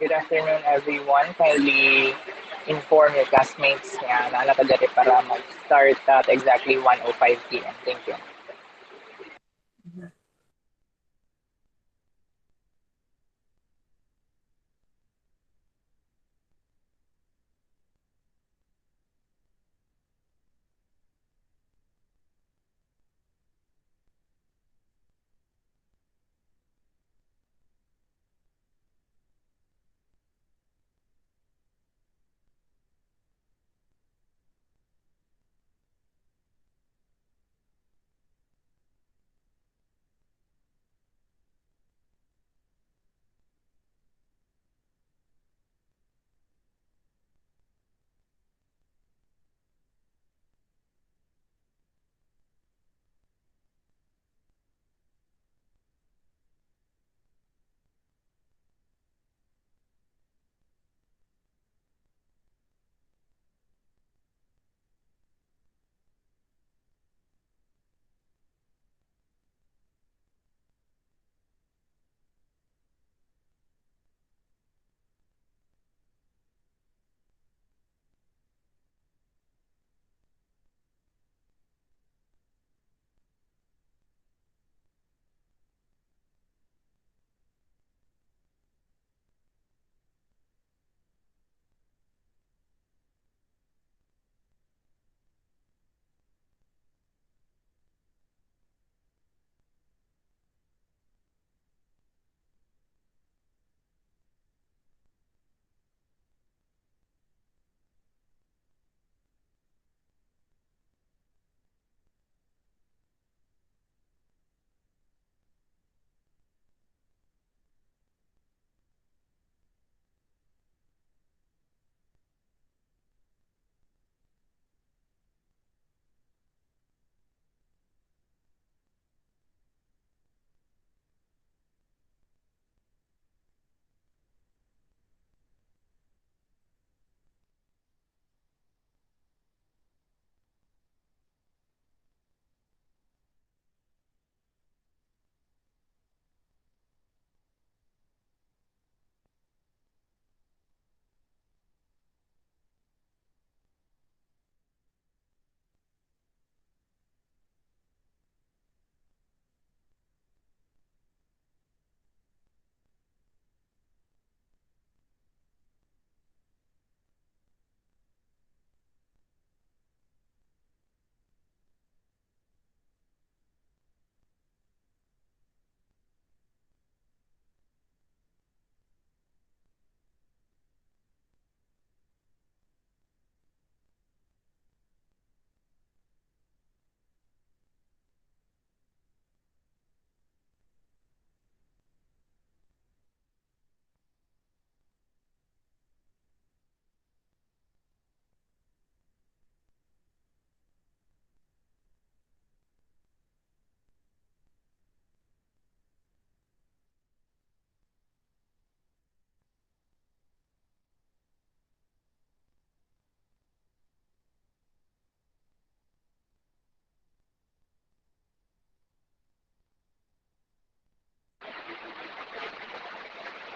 Good afternoon, everyone. Kindly inform your classmates nga nakalagay para mag-start at exactly 1:05 p.m. Thank you.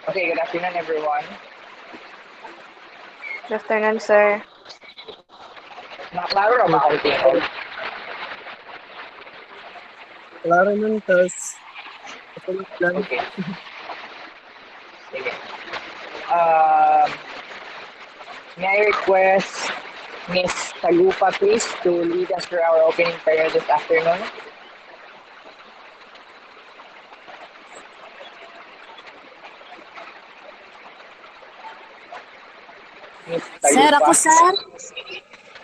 Okay, good afternoon, everyone. Good afternoon, sir. Naklaro ra ba akong tingog? Klaro nun, tas kasunod lang. Okay. Sige. Um, may I request Miss Tagupa, please, to lead us through our opening prayer this afternoon. Miss Sir, Tagupa. ako, sir?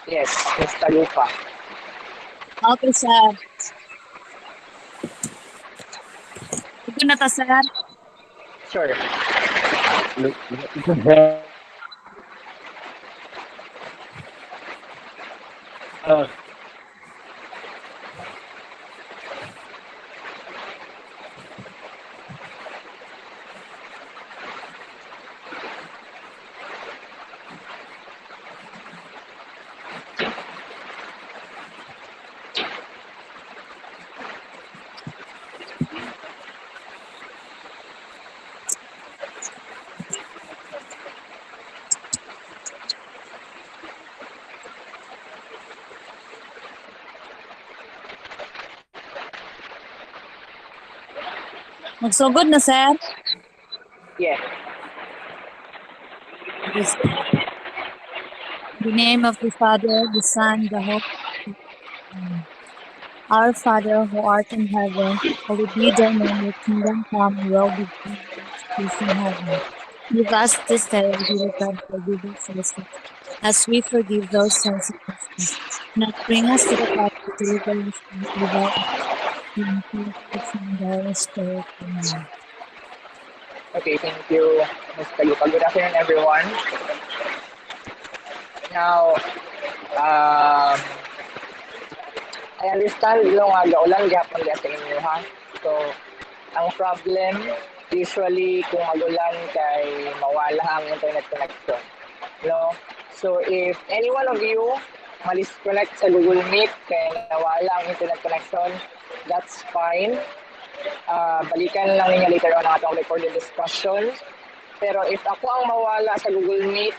Yes, Miss Tagupa. Okay, sir. Ito na to, sir. Sure. Magsugod na, sir. Yes. Yes. In the name of the Father, the Son, the Holy Spirit. Our Father, who art in heaven, hallowed be thy name, your kingdom come, your will be done on earth as it is in heaven. Give us this day our daily bread, forgive us our sins, as we forgive those sins against us. Do not bring us to the test, but deliver us from evil. In Jesus' name, the Holy Spirit. Amen. Okay, thank you, Ms. Tagupa. Good afternoon, everyone. Now, I understand yung gaulan gyapon sa inyo ha. So, ang problem usually kung magulan kay mawala ang internet connection. No? So, if any one of you ma-disconnect sa Google Meet kay nawala ang internet connection, that's fine. Balikan lang ninyo later on ang atong recorded discussion. Pero if ako ang mawala sa Google Meet,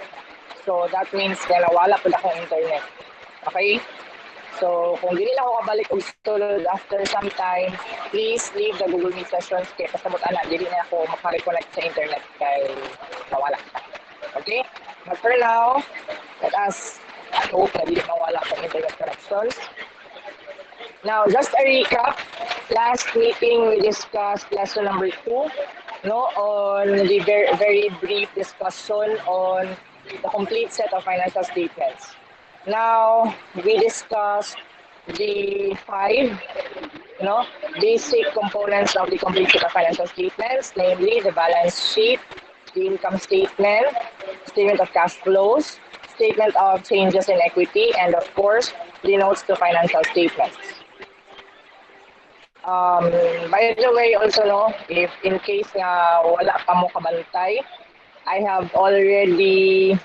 so that means na nawala po akong internet. Okay? So, kung dili na ako kabalik og sulod after some time, please leave the Google Meet sessions kay pasabot ana dili na ako maka-reconnect sa internet kay nawala. Okay? But for now, let us hope na dili mawala ang internet connections. Now, just a recap. Last meeting we discussed lesson number 2, no, on the very brief discussion on the complete set of financial statements. Now, we discussed the 5, basic components of the complete set of financial statements, namely the balance sheet, the income statement, statement of cash flows, statement of changes in equity, and of course, the notes to financial statements. By the way, also, no, if in case nga wala pa mo kabantay, I have already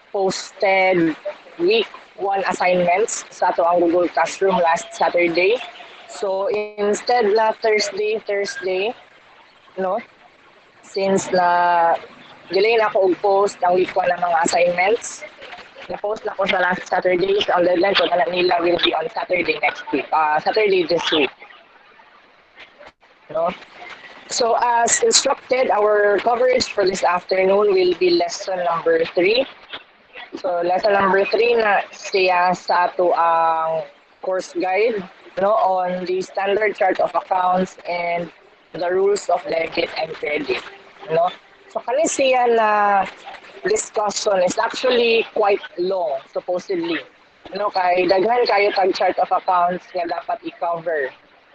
posted week 1 assignments sa ato ang Google Classroom last Saturday. So instead na Thursday, no, since na delay na ako og-post ang week 1 ng mga assignments, na-post na ko sa last Saturday. So ang deadline ko na nila will be on Saturday next week, Saturday this week. No? So as instructed, our coverage for this afternoon will be lesson number 3. So lesson number 3 na siya sa ato ang course guide, no, on the standard chart of accounts and the rules of debit and credit, no. So kani siya na discussion is actually quite long supposedly, no, kay daghan kayo tag chart of accounts nga dapat i-cover,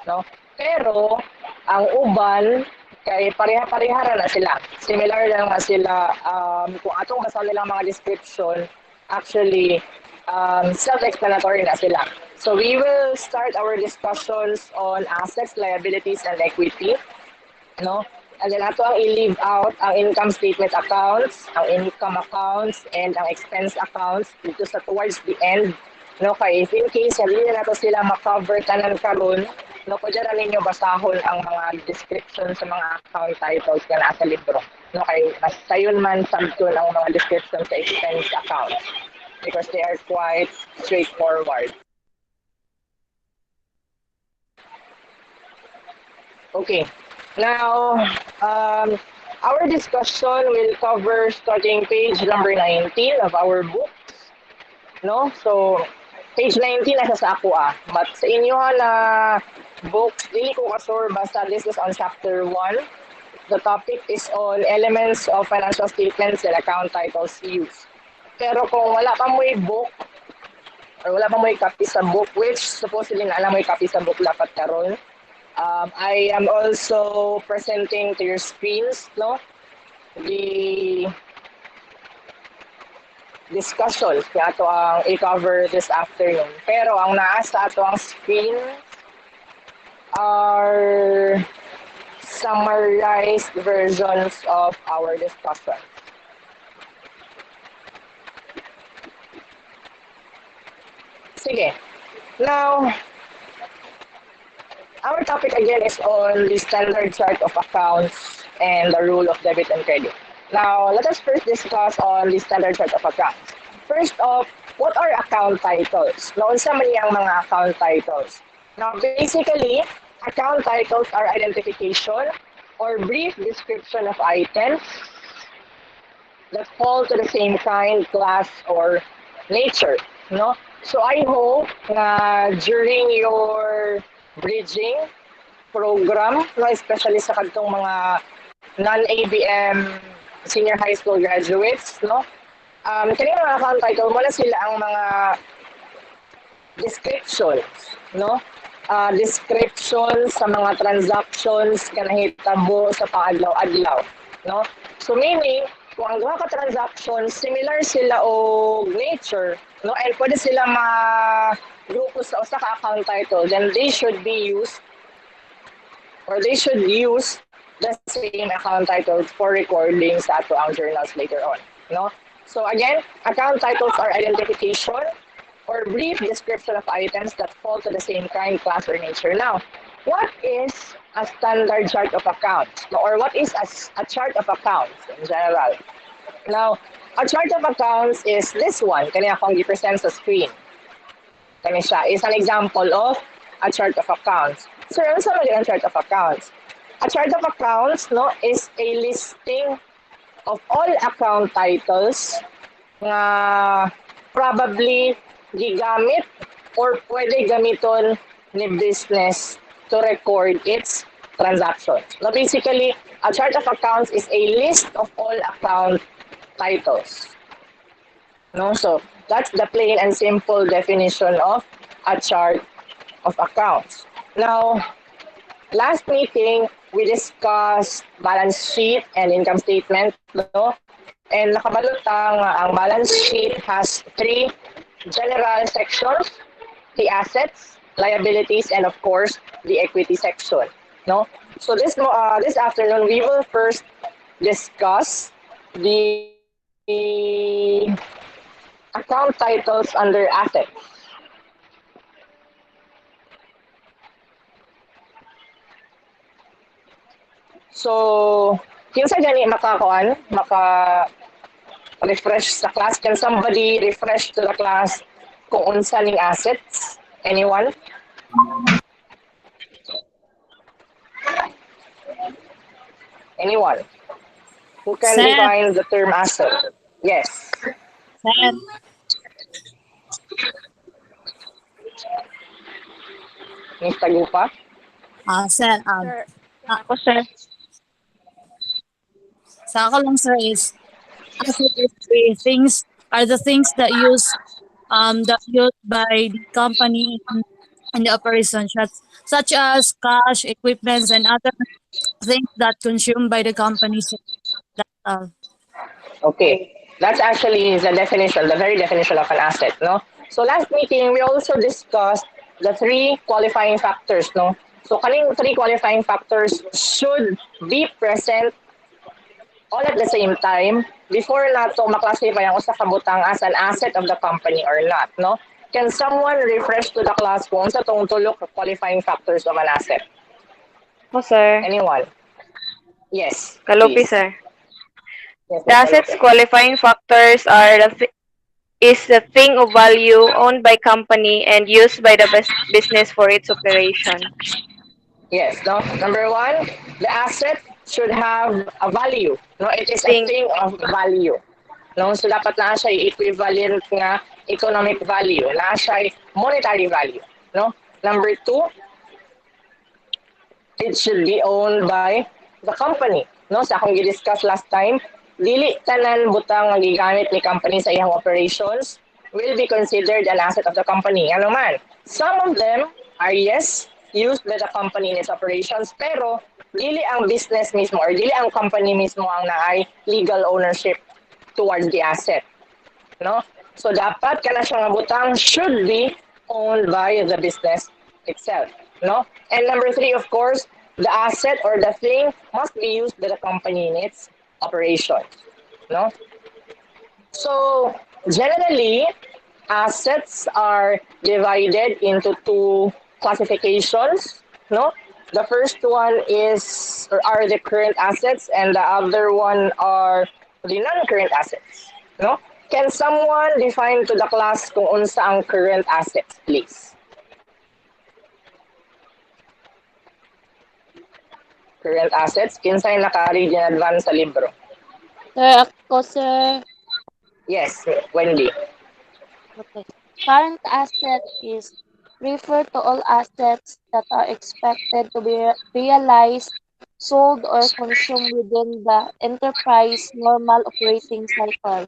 no. Pero ang uban kay pareha-pareha na sila. Similar lang na sila. Kung atong basa nilang mga description, actually, self-explanatory na sila. So we will start our discussions on assets, liabilities, and equity. No? And then ato ang i-leave out ang income statement accounts, ang income accounts, and ang expense accounts dito sa towards the end. No, kay if in case hindi na nato sila ma-cover tanan karon, no, pwede na ninyo basahon ang mga description sa mga account titles na nasa libro. No, kay mas sayon man sabto ang mga description sa expense accounts because they are quite straightforward. Okay. Now, our discussion will cover starting page number 19 of our books. No? So, page 19 nasa sa ako But sa inyo na books, dili ko kasur basta this is on chapter 1. The topic is on elements of financial statements and account titles used. Pero kung wala pa mo'y book, or wala pa mo'y copy sa book, which supposedly na alam mo'y copy sa book dapat karon, I am also presenting to your screens, no, the discussions na ato ang i-cover this afternoon. Pero ang naa sa ato ang screen are summarized versions of our discussion. Sige. Now, our topic again is on the standard chart of accounts and the rule of debit and credit. Now, let us first discuss on the standard chart of accounts. First off, what are account titles? Noon sa man yung mga account titles. Now, basically, account titles are identification or brief description of items that fall to the same kind, class, or nature. No? So I hope na during your bridging program, no, especially sa kadtong mga non-ABM senior high school graduates, no? Kani mga account title mo na sila ang mga descriptions, no? Descriptions sa mga transactions ka nahitabo sa pang-adlaw-adlaw, no? So meaning, kung ang duha ka transactions similar sila o nature, no? And pwede sila ma-grupo sa usa ka account title, then they should use the same account titles for recording sa ato ang journals later on, no? So again, account titles are identification or brief description of items that fall to the same kind, class, or nature. Now, what is a standard chart of accounts? Or what is a chart of accounts in general? Now, a chart of accounts is this one. Kanya akong i-present sa screen. Kanya siya is an example of a chart of accounts. So, ano sa mga chart of accounts? A chart of accounts, no, is a listing of all account titles na probably gigamit or pwede gamiton ni business to record its transactions. Now, basically, a chart of accounts is a list of all account titles. No, so that's the plain and simple definition of a chart of accounts. Now, last meeting, we discussed balance sheet and income statement, no? And nakabalutang ang balance sheet has three general sections: the assets, liabilities, and of course, the equity section, no? So this afternoon, we will first discuss the account titles under assets. So, kinsa gani maka-refresh sa class? Can somebody refresh to the class kung unsa ning assets? Anyone? Anyone? Who can Sir. define the term asset? Yes. Sir. Ms. Tagupa? Sir, Ako, sir. sa ako lang sir is asset is the things that used by the company in the operation, such as cash, equipments, and other things that consumed by the company. So that's all. Okay. That's actually the definition, the very definition of an asset, no? So last meeting, we also discussed the three qualifying factors, no? So kaning three qualifying factors should be present all at the same time before nato maklasify ang usa ka butang as an asset of the company or not, no? Can someone refresh to the class kung sa tong tulo ka qualifying factors of an asset? Ako, sir. Anyone? Yes. Kalupi, please. sir. Yes, The assets qualifying factors are is the thing of value owned by company and used by the business for its operation. Yes, no? Number one, the asset should have a value. No, it is a Thing. thing of value. No, so dapat na siya equivalent nga economic value, na siya monetary value. No? Number two, it should be owned by the company. No, sa akong gi-discuss last time, dili tanan butang nga gigamit ni company sa iyang operations will be considered an asset of the company. Ano man? Some of them are yes, used by the company in its operations, pero dili ang business mismo or dili ang company mismo ang naay legal ownership towards the asset. No? So dapat kana siya nga butang should be owned by the business itself. No? And number three, of course, the asset or the thing must be used by the company in its operations. No? So generally, assets are divided into two classifications. No, the first one is or are the current assets, and the other one are the non-current assets. No, can someone define to the class kung unsa ang current assets, please? current assets. Kinsay naka-read in advance sa libro? Sir, ako, sir. Yes, Wendy. Okay. Current asset is refer to all assets that are expected to be realized, sold, or consumed within the enterprise normal operating cycle.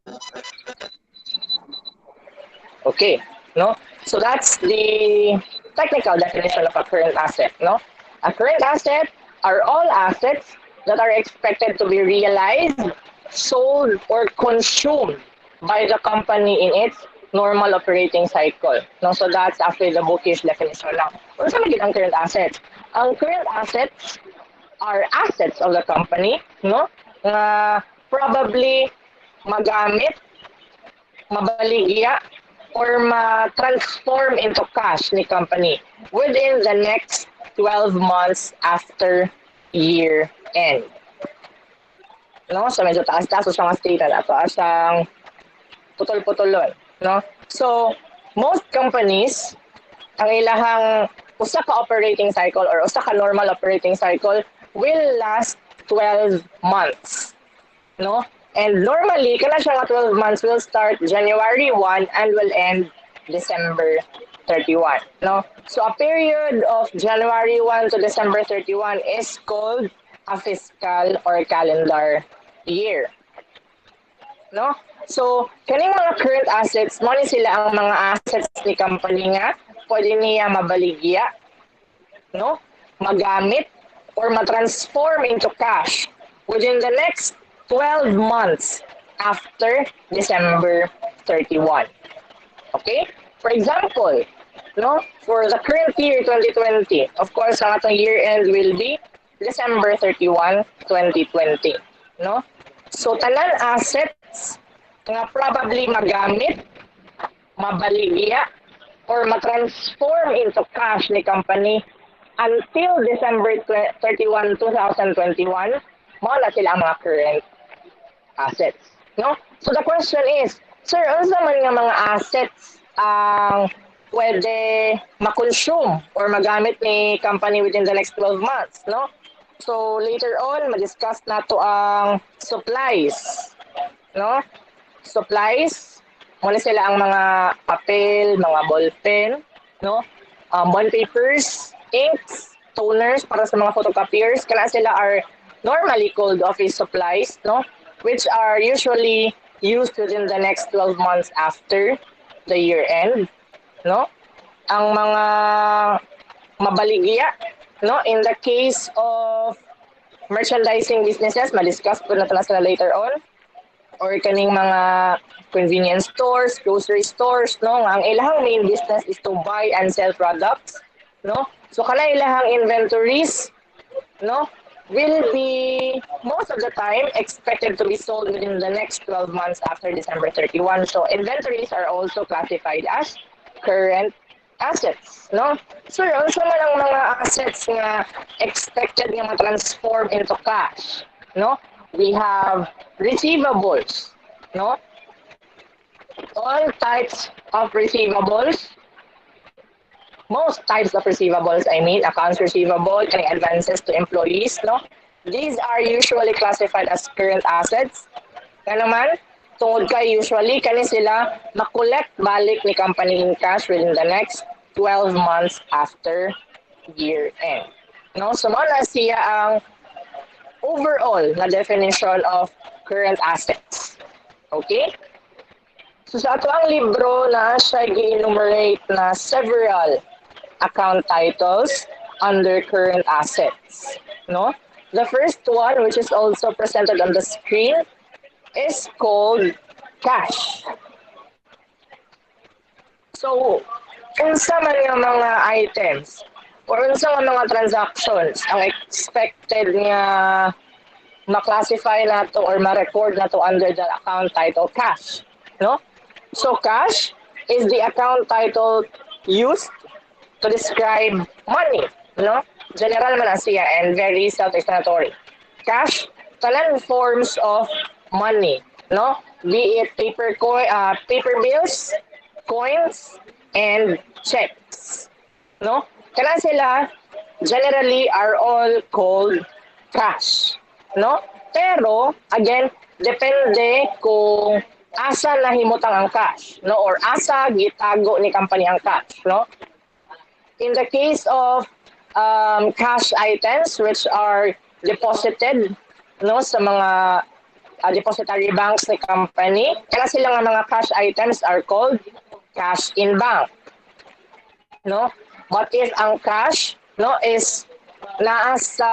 Okay, no? So that's the technical definition of a current asset, no? A current asset are all assets that are expected to be realized, sold, or consumed by the company in its normal operating cycle. No? So that's after the bookish definition lang. Kung saan magiging ang current assets? Ang current assets are assets of the company, no? Na probably magamit, mabaligya, or ma-transform into cash ni company within the next 12 months after year end. No? So medyo taas-taas sa mga statement ato asang putol-putulon, no? So most companies ang ilahang usa ka operating cycle or usa ka normal operating cycle will last 12 months, no? And normally, kana siya nga 12 months will start January 1 and will end December 31. No? So a period of January 1 to December 31 is called a fiscal or calendar year. No? So, kaning mga current assets, mo ni sila ang mga assets ni company nga pwede niya mabaligya, no? Magamit or ma-transform into cash within the next 12 months after December 31. Okay? For example, no, for the current year 2020, of course, ang atong year end will be December 31, 2020. No? So, tanan assets nga probably magamit, mabaligya, or ma-transform into cash ni company until December 31, 2021, mga na sila ang mga current assets. No? So the question is, sir, ano naman nga mga assets ang pwede ma-consume or magamit ni company within the next 12 months, no? So later on, ma-discuss nato ang supplies, no? Supplies, muna sila ang mga papel, mga ballpen, no? Bond papers, inks, toners para sa mga photocopiers, kana sila are normally called office supplies, no? Which are usually used within the next 12 months after the year end, no? Ang mga mabaligya, no? In the case of merchandising businesses, ma-discuss po natin na sila later on, or kaning mga convenience stores, grocery stores, no? Ang ilahang main business is to buy and sell products, no? So kana ilahang inventories, no, will be most of the time expected to be sold within the next 12 months after December 31. So inventories are also classified as current assets, no? So also man ang mga assets nga expected nga ma-transform into cash, no? We have receivables, no? All types of receivables, most types of receivables, I mean, accounts receivable, and advances to employees, no? These are usually classified as current assets. Kaya naman, tungod kay usually, kani sila makolect balik ni company in cash within the next 12 months after year end. No? So, mo na siya ang overall na definition of current assets. Okay? So, sa ato ang libro na siya gi-enumerate na several account titles under current assets, no? The first one, which is also presented on the screen, is called cash. So, unsa man nga mga items or unsa nga mga transactions ang expected nga ma-classify nato or ma-record nato under the account title cash, no? So, cash is the account title used to describe money, no? General man siya and very self-explanatory. Cash, tanan forms of money, no? Be it paper bills, coins, and checks, no? Kana sila generally are all called cash, no? Pero again, depende kung asa nahimutang ang cash, no? Or asa gitago ni company ang cash, no? In the case of cash items which are deposited, no, sa mga depository banks ni company, kaya sila nga mga cash items are called cash in bank, no? But if ang cash, no, is naa sa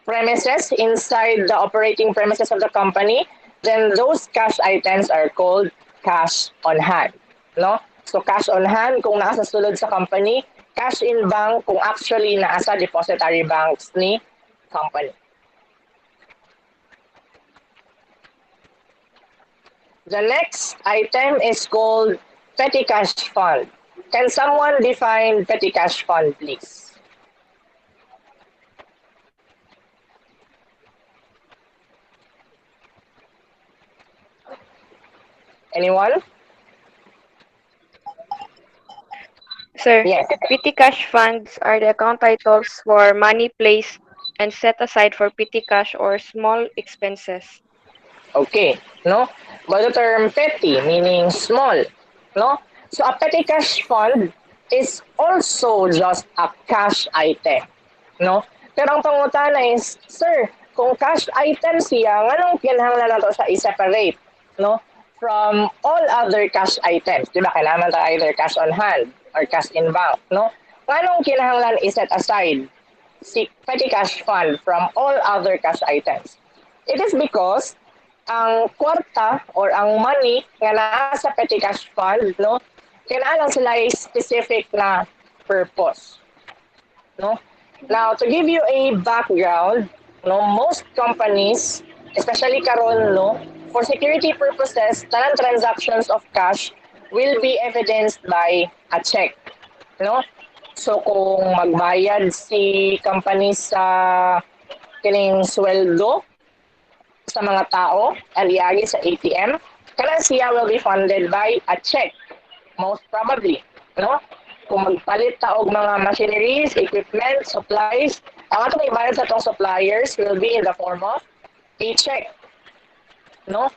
premises inside the operating premises of the company, then those cash items are called cash on hand, no? So cash on hand kung naa sa sulod sa company, cash in bank kung actually naa sa depository banks ni company. The next item is called petty cash fund. Can someone define petty cash fund, please? Anyone? Sir, Yes. petty cash funds are the account titles for money placed and set aside for petty cash or small expenses. Okay, no? But the term petty meaning small, no? So a petty cash fund is also just a cash item, no? Pero ang pangutana is, sir, kung cash item siya, anong kinahanglan nato sa i-separate, no? From all other cash items. Di ba? Kailangan tayo either cash on hand or cash in bank, no? Anong kinahanglan i-set aside si petty cash fund from all other cash items? It is because ang kwarta or ang money nga naa sa petty cash fund, no, kinahanglan sila ay specific na purpose, no. Now, to give you a background, no, most companies, especially karon, no, for security purposes, tanan transactions of cash will be evidenced by a check, no. So kung magbayad si company sa kining sweldo sa mga tao and iagi sa ATM, kailan siya will be funded by a check, most probably, no? Kung magpalit ta og mga machineries, equipment, supplies, ang atong ibayad sa itong suppliers will be in the form of a check, no?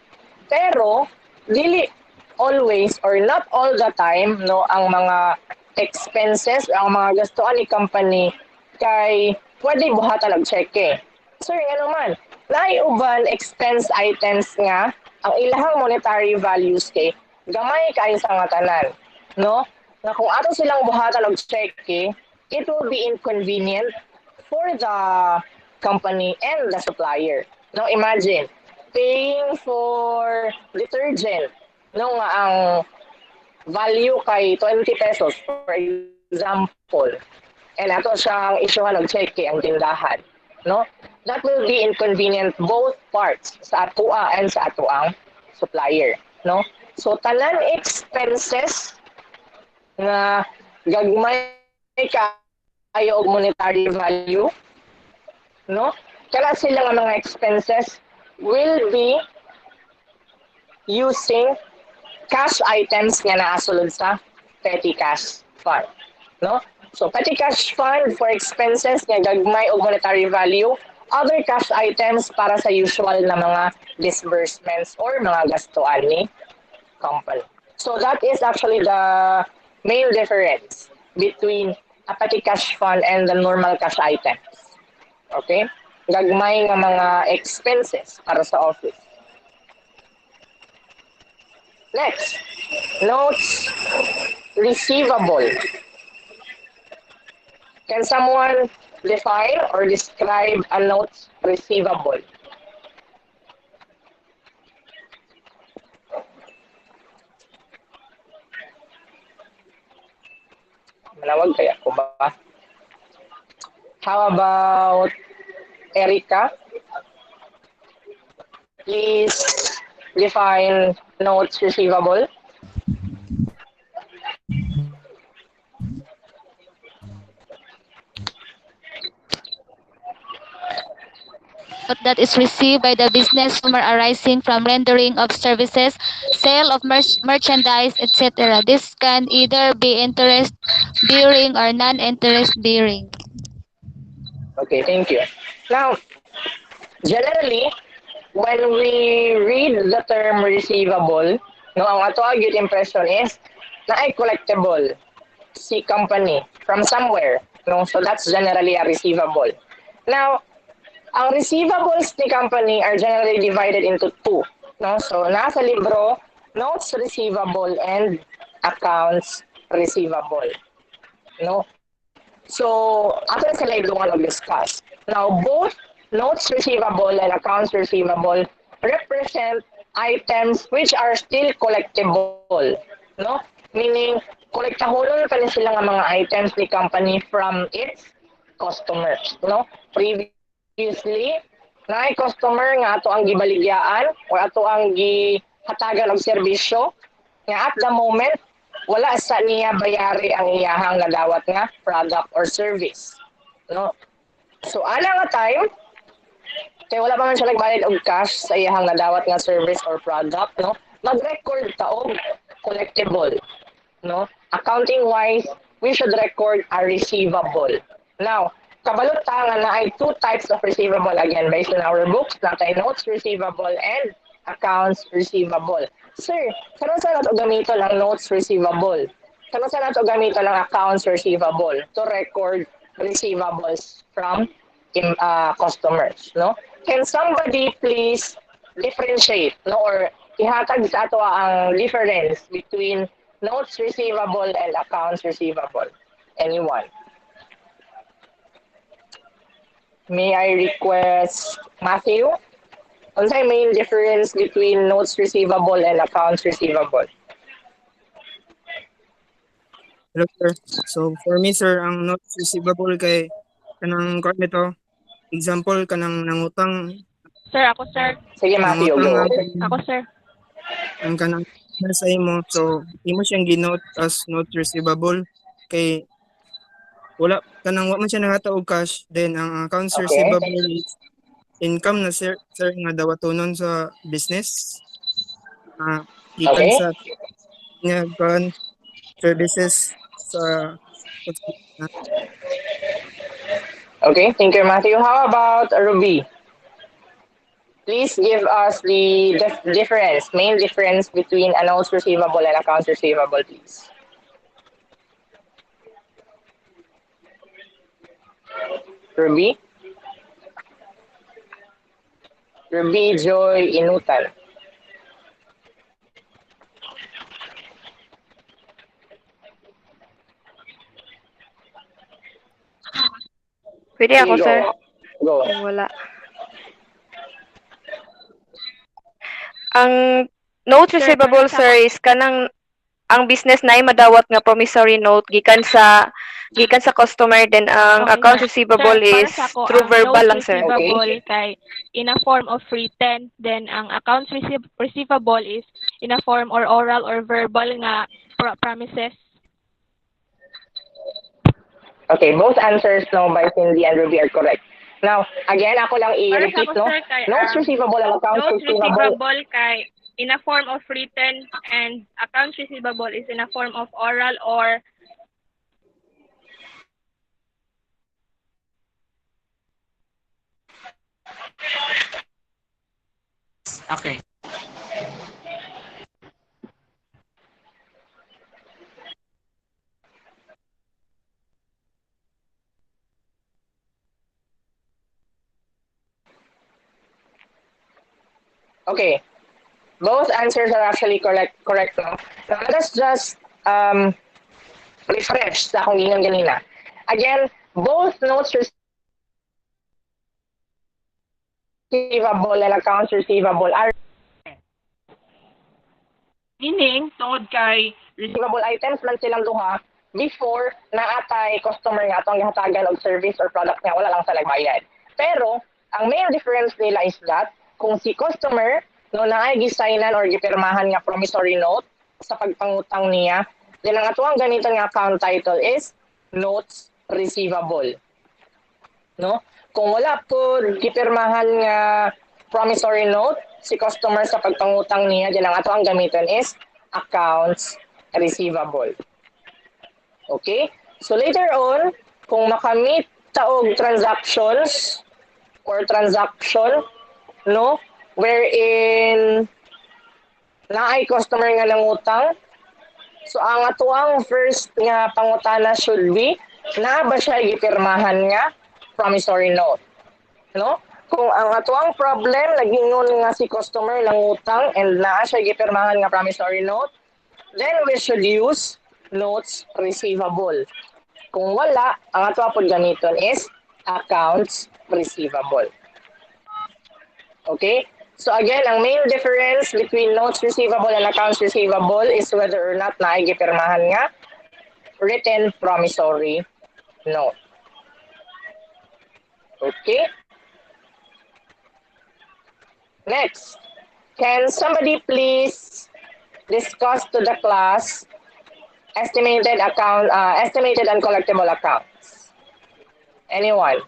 Pero, dili always or not all the time, no, ang mga expenses, ang mga gastuan ni company kay pwede buhatan og cheque. Sir, ano man, uban expense items nga ang ilahang monetary values kay gamay kayo sa mga tanan, no? Na kung ato silang buhatan og cheque, it will be inconvenient for the company and the supplier. No, imagine paying for detergent, no, nga ang value kay 20 pesos for example. And ato siyang isyuhan og cheque ang tindahan, no? That will be inconvenient both parts sa atua and sa atuang supplier, no? So tanan expenses nga gagmay kayo og monetary value, no? Kaya sila nga mga expenses will be using cash items nga naasulod sa petty cash fund, no? So petty cash fund for expenses nga gagmay og monetary value, other cash items para sa usual na mga disbursements or mga gastuan ni company. So that is actually the main difference between a petty cash fund and the normal cash items. Okay? Gagmay nga mga expenses para sa office. Next, notes receivable. Can someone define or describe a notes receivable? Manawag kaya ko ba? How about Erica? Please define notes receivable. Note that is received by the business consumer arising from rendering of services, sale of merchandise, etc. This can either be interest bearing or non-interest bearing. Okay, thank you. Now, generally, when we read the term receivable, no, ang ato agad impression is na ay collectible si company from somewhere. No, so that's generally a receivable. Now, ang receivables ni company are generally divided into two. No, so nasa libro, notes receivable and accounts receivable. No, so after sila ilungan discuss. Now, both notes receivable and accounts receivable represent items which are still collectible. No? Meaning, kolektahulon pa ni sila nga mga items ni company from its customers. No? Previously, na customer nga ato ang gibaligyaan o ato ang gihatagan og serbisyo nga at the moment wala sa niya bayari ang iyahang nadawat nga product or service. No? So, ana nga time, kaya wala pa man siya nagbayad og cash sa iyahang nadawat nga service or product, no? Mag-record ta og collectible, no? Accounting-wise, we should record a receivable. Now, kabalot ta nga na ay two types of receivable again based on our books, natay notes receivable and accounts receivable. Sir, karon sa nato gamiton ang notes receivable? Karon sa nato gamiton ang accounts receivable to record receivables from customers, no? Can somebody please differentiate, no, or ihatag sa ato ang difference between notes receivable and accounts receivable? Anyone? May I request Matthew? Unsay main difference between notes receivable and accounts receivable? Hello, sir. So, for me, sir, ang notes receivable kay kanang card nito, example, kanang nangutang, Sir, ako sir. Sige, Matthew, nangutang go. Ako sir. ang kanang sa imo. So, imo siyang ginote as note receivable kay wala kanang wa man siya nahata og cash. Then, ang accounts Okay. receivable is income na sir nga dawatonon sa business. Gikan Okay. sa nga kan services sa Okay, thank you, Matthew. How about Ruby? Please give us the difference, main difference between a notes receivable and accounts receivable, please. Ruby? Ruby Joy Inutan. Pwede Sige, ako, go. sir. Go. Wala. Ang notes Sir, receivable, para sa sir, is kanang ang business na ay madawat nga promissory note gikan sa customer, then ang Okay, accounts sir. receivable Sir, para is sa ako, through ang verbal notes lang, sir. receivable kay in a form of written, then ang accounts receivable is in a form or oral or verbal nga promises. Okay, both answers no by Cindy and Ruby are correct. Now, again, ako lang Para sa i-repeat, ako, no? sir, kay Notes receivable and accounts notes receivable. receivable kay in a form of written, and accounts receivable is in a form of oral or Okay. Okay. Both answers are actually correct, no? Now, let us just refresh sa akong gingan ganina. Again, both notes receivable and accounts receivable are meaning tungod kay receivable items man silang duha before naatay customer nga atong gihatagan og service or product nga wala lang sa nagbayad. Pero ang main difference nila is that kung si customer no naay gisignan or gipirmahan nga promissory note sa pagpangutang niya, then ang atuang ganito nga account title is notes receivable. No? Kung wala po gipirmahan nga promissory note si customer sa pagpangutang niya, then ang atuang gamiton is accounts receivable. Okay? So later on, kung makamit makita og transactions or transaction, no? Wherein naay customer nga nangutang. So ang atuang first nga pangutana should be, naa ba siya gipirmahan nga promissory note? No? Kung ang atuang problem nagingon nga si customer nangutang and naa siya gipirmahan nga promissory note, then we should use notes receivable. Kung wala, ang ato po ganiton is accounts receivable. Okay? So again, ang main difference between notes receivable and accounts receivable is whether or not naigipirmahan nga written promissory note. Okay? Next, can somebody please discuss to the class estimated and collectible accounts? Anyone?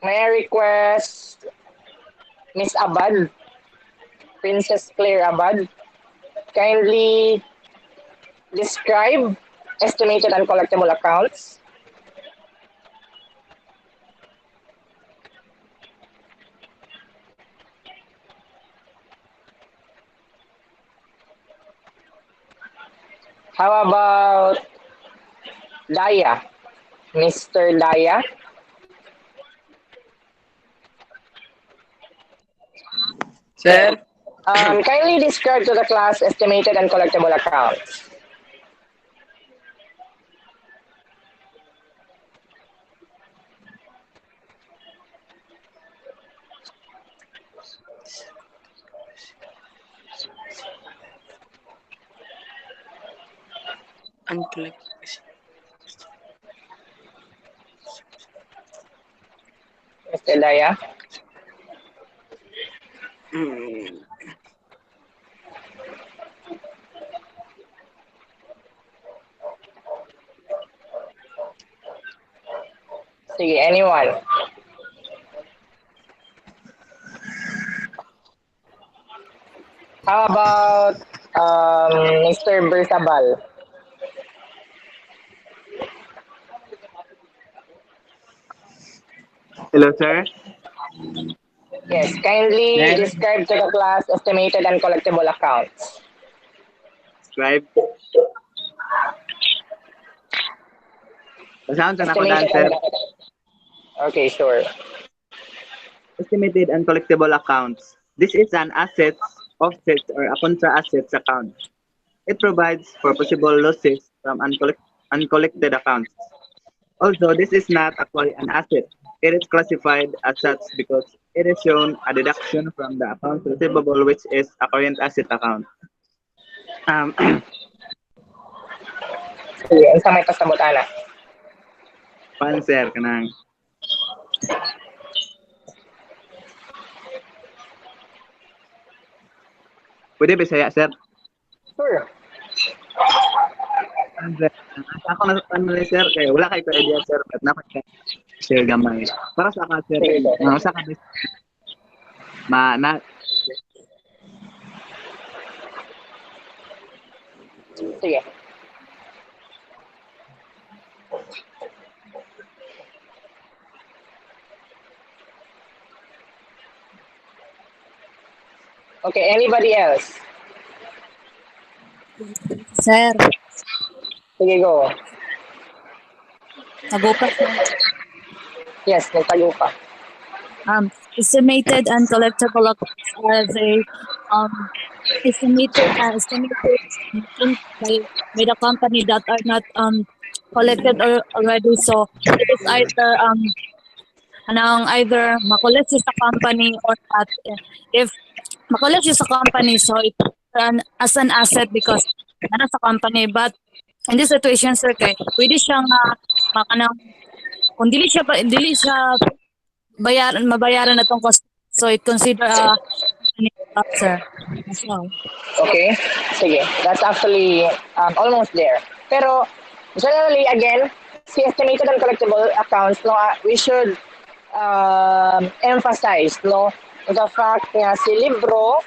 May I request Miss Abad, Princess Claire Abad, kindly describe estimated and collectible accounts. How about Daya? Mr. Daya? Sir, Kindly describe to the class estimated and collectible accounts. uncollected. Mr. Daya? Sige, anyone? How about Mr. Bersabal? Hello, sir. Yes, kindly Yes. describe to the class estimated and collectible accounts. Scribe. Basahan sa ako Estimated sir. Okay, sure. Estimated and collectible accounts. This is an assets, offsets, or a contra assets account. It provides for possible losses from uncollected accounts. Also, this is not actually an asset. It is classified as such because it is shown a deduction from the account receivable, which is a current asset account. Sige, ang may pasabot ana. Pan, sir, kanang. Pwede Bisaya, sir? Sure. Sir, ako na sir, kaya wala kayo idea, sir, but napat ka share gamay. Para sa ka, sir, sa ka, Sige. Okay, anybody else? Sir, Sige, go. tagupa sir. Yes, nagtago pa. Estimated and collectible accounts are estimated by the company that are not collected already. So it is either makolekt siya sa company or not. If makolekt siya sa company, so it's as an asset because nana sa company. But in this situation, sir, kay pwede siyang kung dili siya mabayaran na tong cost, so it consider sir. That's all. Okay, sige. That's actually almost there. Pero generally, again, si estimated and collectible accounts, no, we should emphasize, no, the fact nga si libro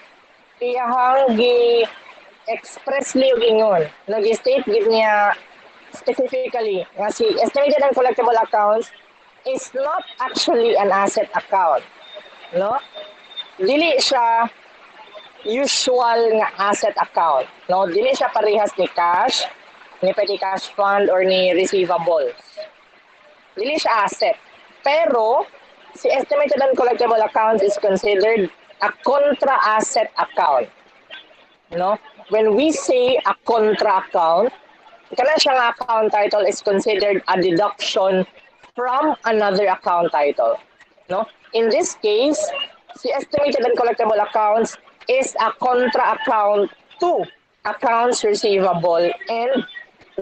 iyahang gi expressly og ingon, nag-state gid niya specifically nga si estimated and collectible accounts is not actually an asset account, no? Dili siya usual nga asset account, no? Dili siya parehas ni cash, ni petty cash fund or ni receivables. Dili siya asset. Pero si estimated and collectible accounts is considered a contra asset account, no? When we say a contra account, kana siya nga account title is considered a deduction from another account title, no? In this case, si estimated and collectible accounts is a contra account to accounts receivable and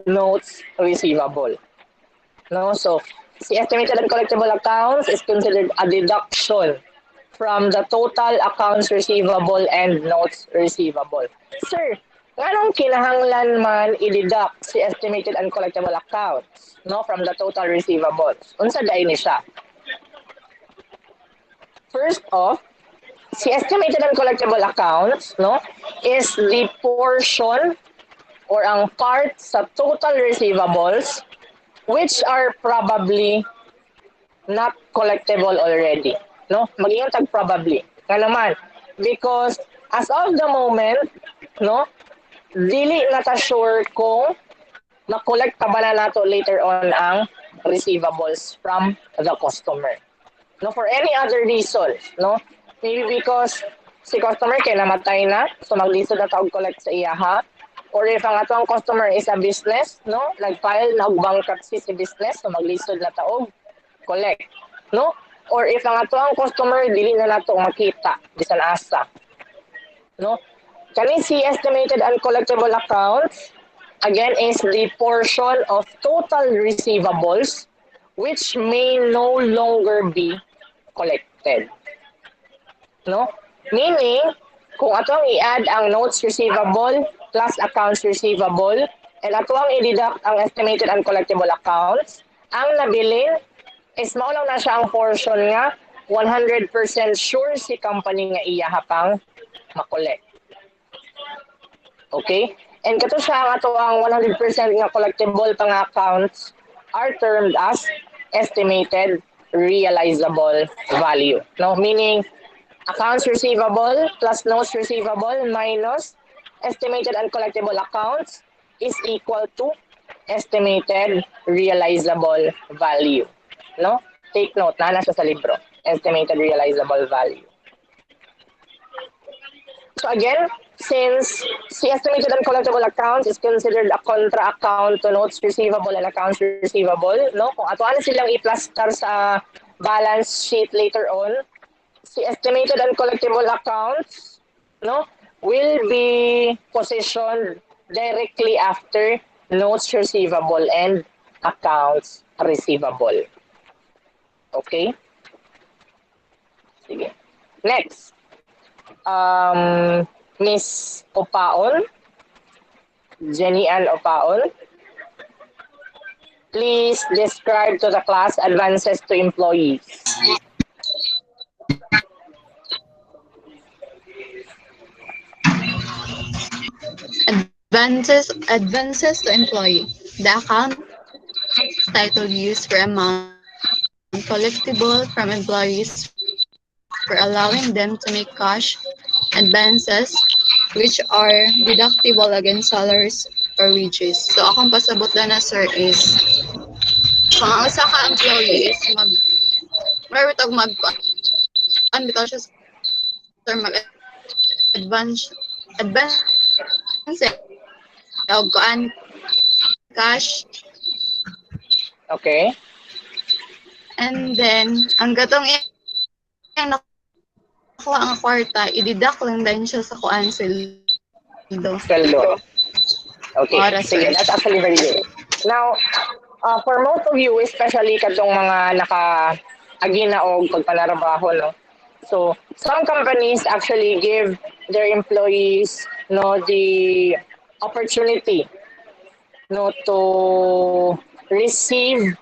notes receivable, no? So si estimated and collectible accounts is considered a deduction from the total accounts receivable and notes receivable. Sir, nganong kinahanglan man i-deduct si estimated and collectible accounts, no, from the total receivables? Unsa day ni siya? First off, si estimated and collectible accounts, no, is the portion or ang part sa total receivables which are probably not collectible already, no? Mag-ingon tag probably. Nga naman, because as of the moment, no, dili na ta sure kung ma-collect pa ba na nato later on ang receivables from the customer. No, for any other reason, no? Maybe because si customer kay namatay na, so maglisod na ta og collect sa iyaha. Or if ang atong customer is a business, no, nag-file na og bankruptcy si business, so maglisod na ta og collect, no? Or if ang ato ang customer dili na nato makita bisan asa, no? Kani si estimated and collectible accounts again is the portion of total receivables which may no longer be collected, no? Meaning kung ato ang i-add ang notes receivable plus accounts receivable and ato ang i-deduct ang estimated and collectible accounts, ang nabilin is mao lang na siya ang portion nga 100% sure si company nga iya pang makolek. Okay? And kato siya ang ato ang 100% nga collectible pang accounts are termed as estimated realizable value. No, meaning accounts receivable plus notes receivable minus estimated and collectible accounts is equal to estimated realizable value. No? Take note, nasa sa libro. Estimated realizable value. So again, since si estimated and collectible accounts is considered a contra account to notes receivable and accounts receivable, no? Kung ato ano silang i-plaster sa balance sheet later on, si estimated and collectible accounts, no, will be positioned directly after notes receivable and accounts receivable. Okay? Sige. Next. Miss Opaon. Jenny Ann Opaon. Please describe to the class advances to employees. Advances to employee. The account title used for amount collectible from employees for allowing them to make cash advances which are deductible against salaries or wages. So akong pasabot na sir is kung ang usa ka employee is meron tag bitaw siya sir advance og kuan cash. Okay. And then ang gatong yung nakuha ang kwarta, i-deduct lang din siya sa kuan sweldo. Sweldo. Okay. Sige, that's actually very good. Now, for most of you, especially katong mga naka-agina o pagpanarabaho, no? So, some companies actually give their employees, no, the opportunity, no, to receive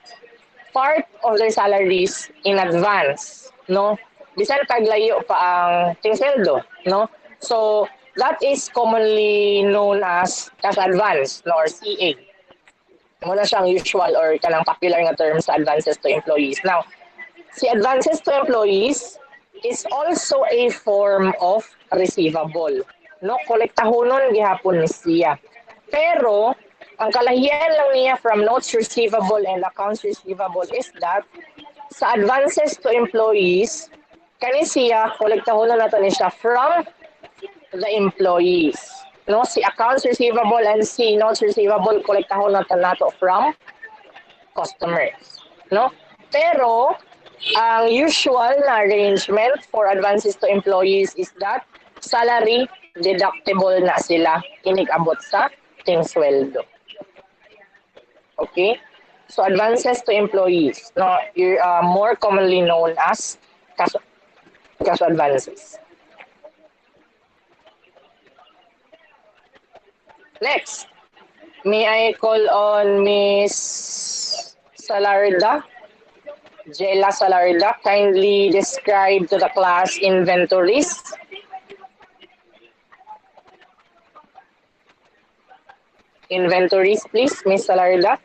part of their salaries in advance, no? Bisan paglayo pa ang tingsweldo, no? So, that is commonly known as cash advance, no, or CA. Muna siyang usual or kanang popular nga term sa advances to employees. Now, si advances to employees is also a form of receivable. No, kolektahonon gihapon ni siya. Pero ang kalahian lang niya from notes receivable and accounts receivable is that sa advances to employees, kani siya kolektahonon nato ni siya from the employees. No, si accounts receivable and si notes receivable kolektahon nato from customers. No? Pero ang usual na arrangement for advances to employees is that salary deductible na sila inig-abot sa ting sweldo. Okay? So advances to employees, no, more commonly known as cash advances. Next, may I call on Miss Salarda? Jela Salarda, kindly describe to the class inventories. Inventories, please, Miss Salarda.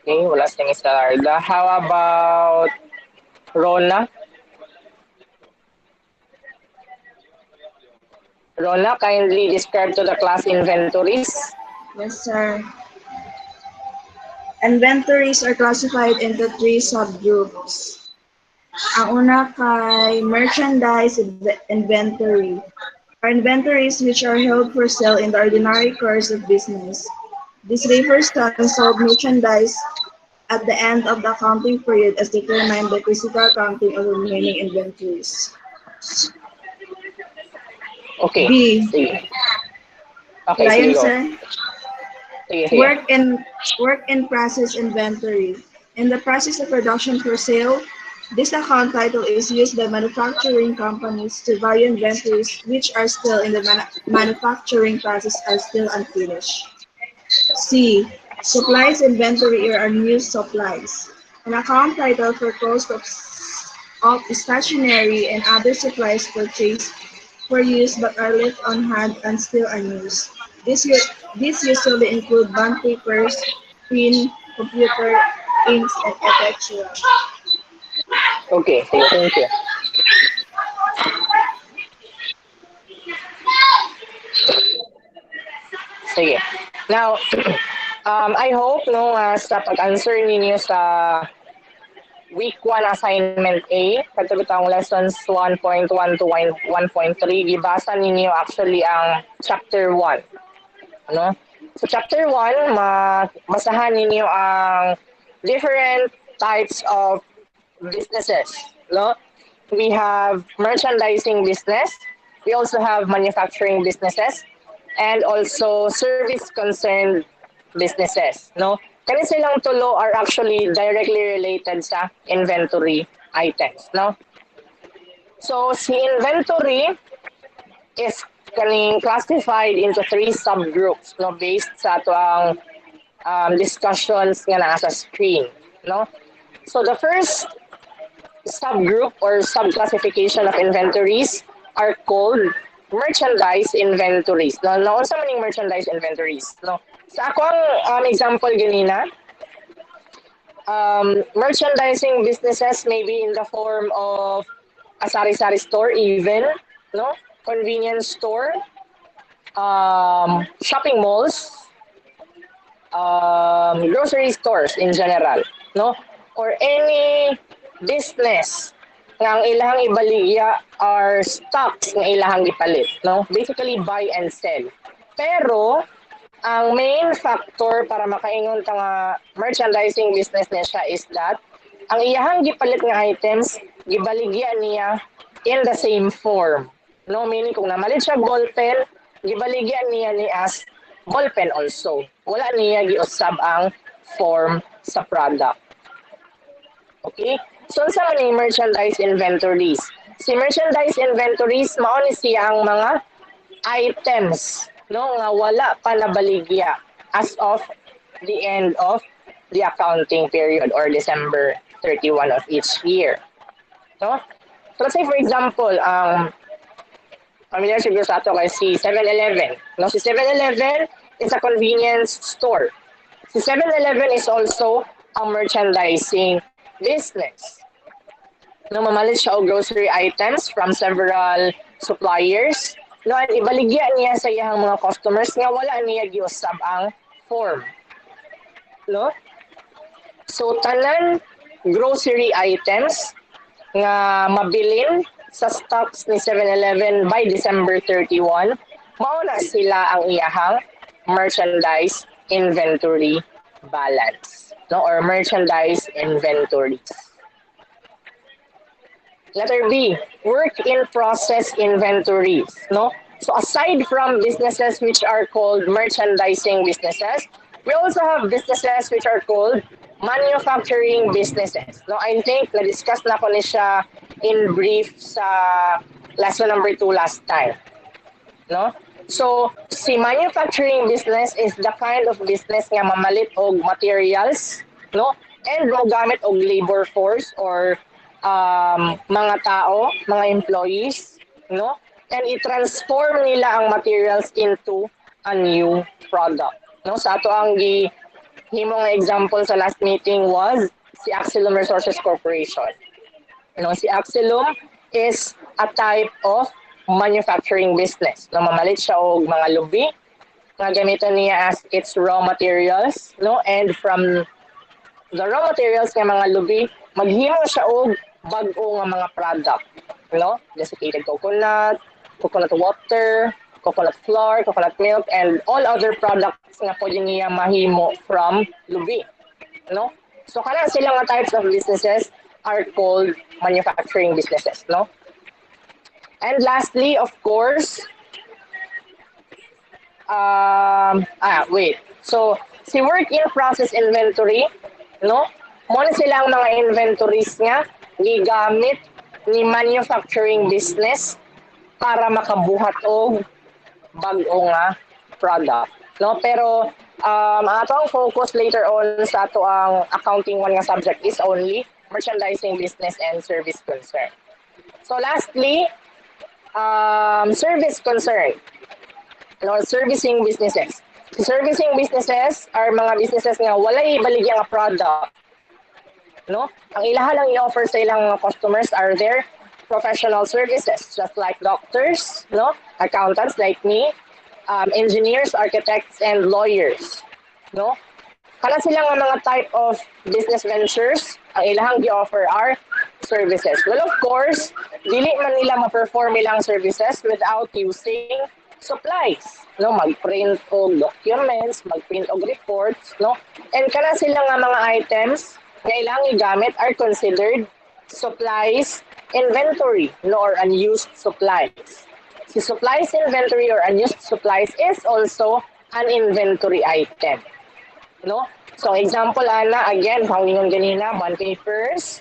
Okay, wala si Miss Salarda. How about Rona? Rona, kindly describe to the class inventories. Yes, sir. Inventories are classified into 3 subgroups. Ang una kay merchandise inventory, are inventories which are held for sale in the ordinary course of business. This refers to unsold merchandise at the end of the accounting period as determined by physical counting of remaining inventories. Okay. B. Sige. Okay, Lion, sige, go. sir. Sige, sige. Work in process inventory. In the process of production for sale, this account title is used by manufacturing companies to value inventories which are still in the manufacturing process are still unfinished. C. Supplies inventory or unused supplies. An account title for cost of stationery and other supplies purchased for use but are left on hand and still unused. This usually include bond papers, pen, computer, inks, and etc. Okay, sige, thank you. Sige. Now, I hope no sa pag-answer ninyo sa week 1 assignment A, katulad lessons 1.1 to 1.3, gibasa ninyo actually ang chapter 1. No? So chapter 1, masahan ninyo ang different types of businesses. No? We have merchandising business. We also have manufacturing businesses and also service concerned businesses. No? Kani silang tulo are actually directly related sa inventory items. No? So si inventory is kaning classified into 3 subgroups, no, based sa ato ang discussions nga naa sa screen. No? So the first subgroup or subclassification of inventories are called merchandise inventories. No, naunsa man ning merchandise inventories, no. Sa ako ang example ganina, merchandising businesses may be in the form of a sari-sari store even, no, convenience store, shopping malls, grocery stores in general, no, or any business nga ang ilahang ibaligya are stocks nga ilahang ipalit, no? Basically buy and sell. Pero ang main factor para makaingon ta nga merchandising business niya siya is that ang iyahang gipalit nga items gibaligya niya in the same form. No, meaning kung namalit siya ballpen, gibaligya niya ni as ballpen also. Wala niya giusab ang form sa product. Okay? So, sa man yung merchandise inventories? Si merchandise inventories, mao ni siya ang mga items no, nga wala pa nabaligya as of the end of the accounting period or December 31 of each year. No? So let's say for example, familiar siguro sa ato kay si 7-Eleven. No, si 7-Eleven is a convenience store. Si 7-Eleven is also a merchandising business. No, mamalit siya og grocery items from several suppliers. No, at ibaligya niya sa iyang mga customers nga wala niya giusab ang form. No? So tanan grocery items nga mabilin sa stocks ni 7-Eleven by December 31, mao na sila ang iyahang merchandise inventory balance, no, or merchandise inventories. Letter B, work in process inventories, no? So aside from businesses which are called merchandising businesses, we also have businesses which are called manufacturing businesses. No, I think na-discuss na ko ni siya in brief sa lesson number 2 last time. No? So, si manufacturing business is the kind of business nga mamalit og materials, no? And mo gamit og labor force or mga tao, mga employees, no? And i-transform nila ang materials into a new product. No? Sa ato ang himong example sa last meeting was si Axilum Resources Corporation. You know, si Axilum is a type of manufacturing business. No, mamalit siya og mga lubi nga gamiton niya as its raw materials, no? And from the raw materials ng mga lubi, maghimo siya og bag-o nga mga product, no? Desiccated coconut, coconut water, coconut flour, coconut milk, and all other products nga pwede niya mahimo from lubi, no? So kana sila nga types of businesses are called manufacturing businesses, no? And lastly, of course, So si work in process inventory, no? Mo na sila ang mga inventories nga gigamit ni manufacturing business para makabuhat og bag-o nga product, no? Pero ato ang focus later on sa ato ang accounting 1 nga subject is only merchandising business and service concern. So lastly, service concern, no? Servicing businesses. Servicing businesses are mga businesses nga walay baligya nga product, no? Ang ilaha lang i-offer sa ilang customers are their professional services, just like doctors, no? Accountants like me, engineers, architects, and lawyers, no? Kana sila nga mga type of business ventures, ang ilahang gi-offer are services. Well, of course, dili man nila ma-perform ilang services without using supplies, no? Mag-print og documents, mag-print og reports, no? And kana sila nga mga items na ilang igamit are considered supplies inventory, no, or unused supplies. Si supplies inventory or unused supplies is also an inventory item, no? So example ana, again, hangingon ganina, bond papers,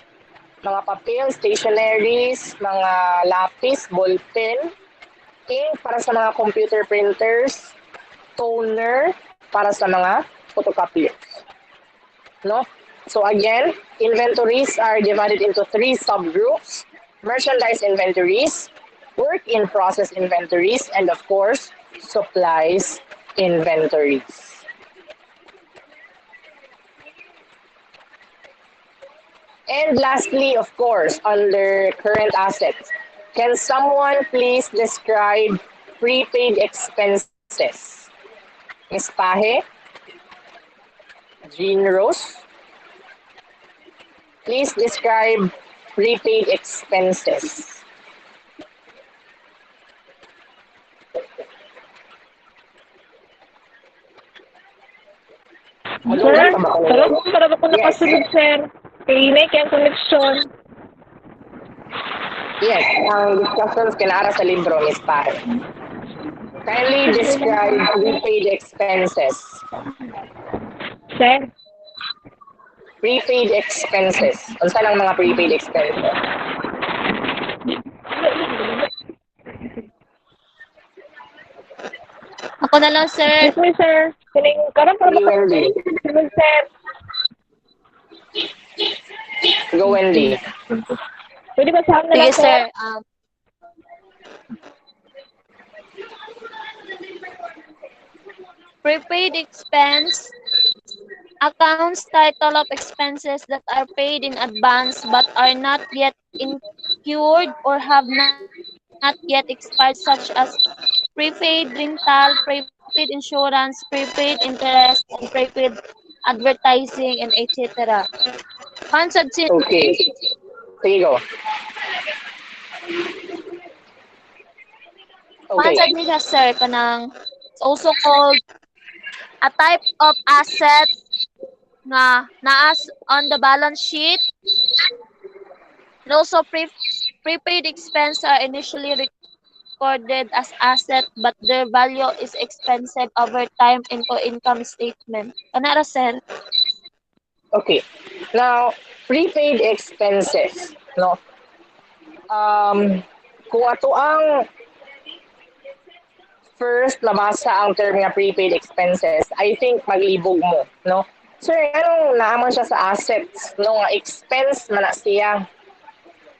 mga papel, stationaries, mga lapis, ballpen, ink para sa mga computer printers, toner para sa mga photocopiers, no? So again, inventories are divided into 3 subgroups: merchandise inventories, work in process inventories, and of course, supplies inventories. And lastly, of course, under current assets, can someone please describe prepaid expenses? Ms. Pahe? Jean Rose? Please describe prepaid expenses. Sir, para ba ko nakasunod, sir? Kainig yung connection. Yes, ang discussions kinara sa libro, Ms. Pahe. Kindly describe prepaid expenses. Sir? Prepaid expenses. Unsa lang mga prepaid expenses? Ako Ako na lang, sir. Yes, sir. Kining karon pa Sige, Wendy. sir. Go, Wendy. Pwede ba sa na Sige, lang, sir. Prepaid expense accounts title of expenses that are paid in advance but are not yet incurred or have not yet expired, such as prepaid rental, prepaid insurance, prepaid interest, and prepaid advertising, and etc. Funds Okay. Sige, go. Okay. nila, sir, kanang it's also called a type of asset nga naas on the balance sheet. And also prepaid expense are initially recorded as asset but their value is expensive over time into income statement. Kanara, sir? Okay. Now, prepaid expenses, no? Kung ato ang first nabasa ang term nga prepaid expenses, I think maglibog mo, no? Sir, anong naaman siya sa assets, no? Nga expense man na siya,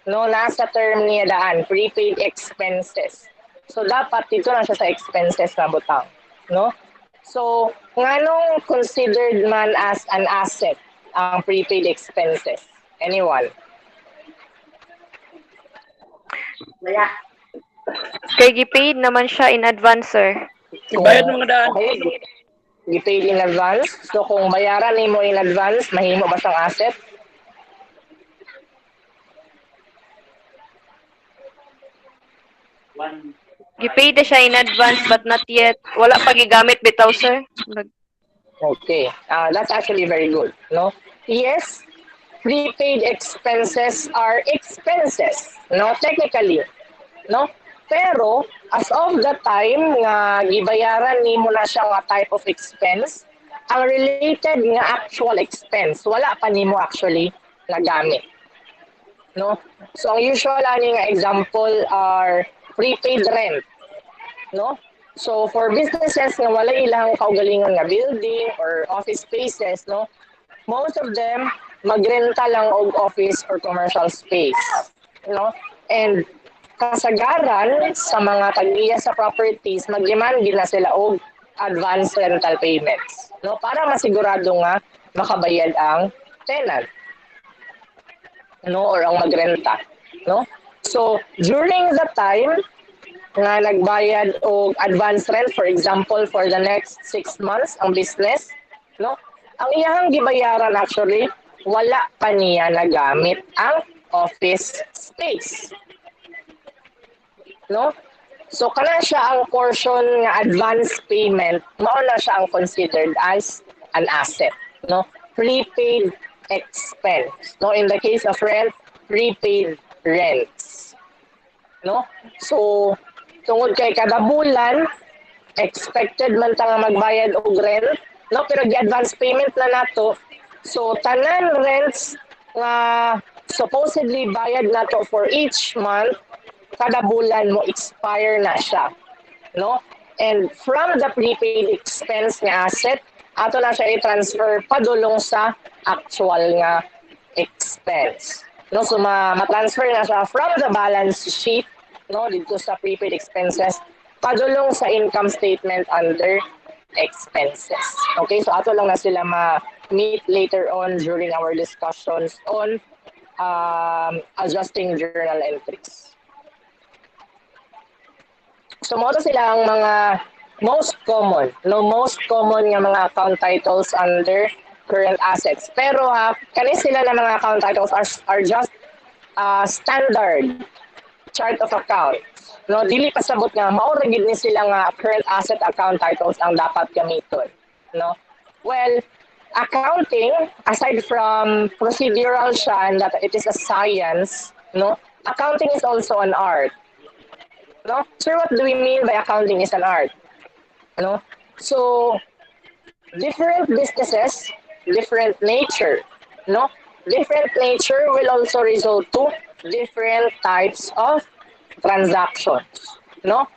no? Nasa term niya daan, prepaid expenses. So, dapat dito na siya sa expenses na butang, no? So, nganong considered man as an asset ang prepaid expenses? Anyone? Kay gipaid naman siya in advance, sir. Bayad mo nga daan. Okay, gipaid in advance. So kung bayaran nimo in advance, mahimo ba siyang asset? Gipaid na siya in advance but not yet. Wala pa gigamit bitaw, sir. Okay, that's actually very good. No, yes, prepaid expenses are expenses. No, technically, no. Pero as of the time nga gibayaran nimo na siya nga type of expense, ang related nga actual expense wala pa nimo actually nagamit. No, so ang usual ani nga example are prepaid rent. No, so for businesses nga wala ilang kaugalingon nga building or office spaces, no, most of them magrenta lang og office or commercial space, no, and kasagaran sa mga tag-iya sa properties mag-demand gid na sila og advance rental payments, no, para masigurado nga makabayad ang tenant, no, or ang magrenta, no. So during the time nga nagbayad og advance rent, for example for the next 6 months ang business, no, ang iyang gibayaran actually wala pa niya nagamit ang office space, no. So kana siya ang portion nga advance payment, mao na siya ang considered as an asset, no, prepaid expense, no, in the case of rent, prepaid rents, no. So tungod kay kada bulan expected man ta nga magbayad og rent, no, pero gi-advance payment na nato, so tanan rents nga supposedly bayad nato for each month kada bulan mo expire na siya, no, and from the prepaid expense nga asset ato na siya i-transfer padulong sa actual nga expense, no. So ma-transfer na siya from the balance sheet, no, dito sa prepaid expenses padulong sa income statement under expenses. Okay, so ato lang na sila ma-meet later on during our discussions on adjusting journal entries. So mo sila ang mga most common, no, most common nga mga account titles under current assets. Pero kani sila na mga account titles are just standard chart of account, no, dili pasabot nga mao ra gid ni sila nga current asset account titles ang dapat gamiton, no. Well, accounting aside from procedural siya and that it is a science, no, accounting is also an art, no. Sir, what do we mean by accounting is an art, no? So different businesses, different nature, no, different nature will also result to different types of transactions, no.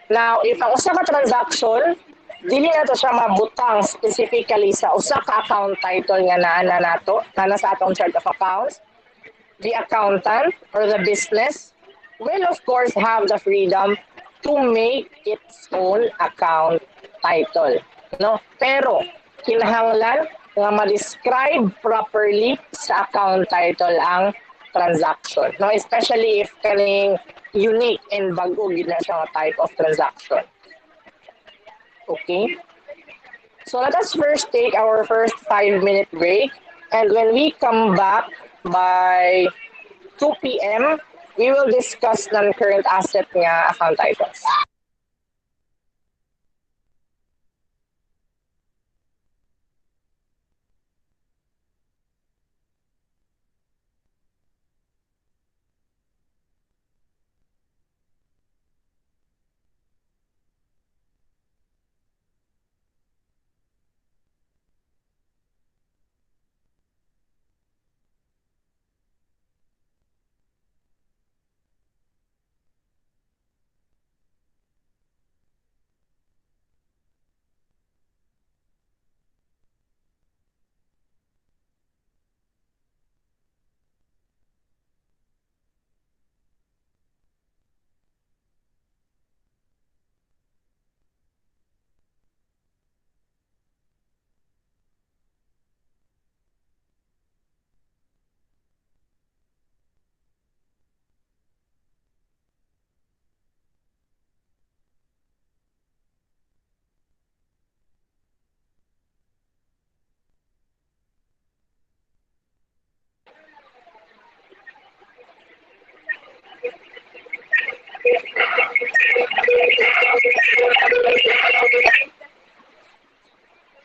Now if ang usa ka transaction dili na to siya mabutang specifically sa usa ka account title nga naa nato na sa atong chart of accounts. The accountant or the business will of course have the freedom to make its own account title, no? Pero kinahanglan nga ma-describe properly sa account title ang transaction, no? Especially if kaning unique and bago gid na siya nga type of transaction. Okay? So let us first take our first 5-minute break, and when we come back by 2 p.m., we will discuss non-current asset nga account items.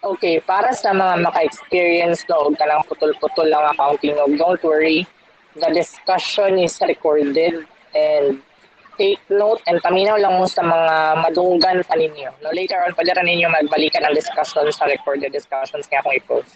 Okay, para sa mga maka-experience no og kanang putol-putol lang accounting no, don't worry. The discussion is recorded, and take note and paminaw lang mo sa mga madunggan pa ninyo. No, later on, pwede rin ninyo magbalikan ang discussion sa recorded discussions nga akong i-post.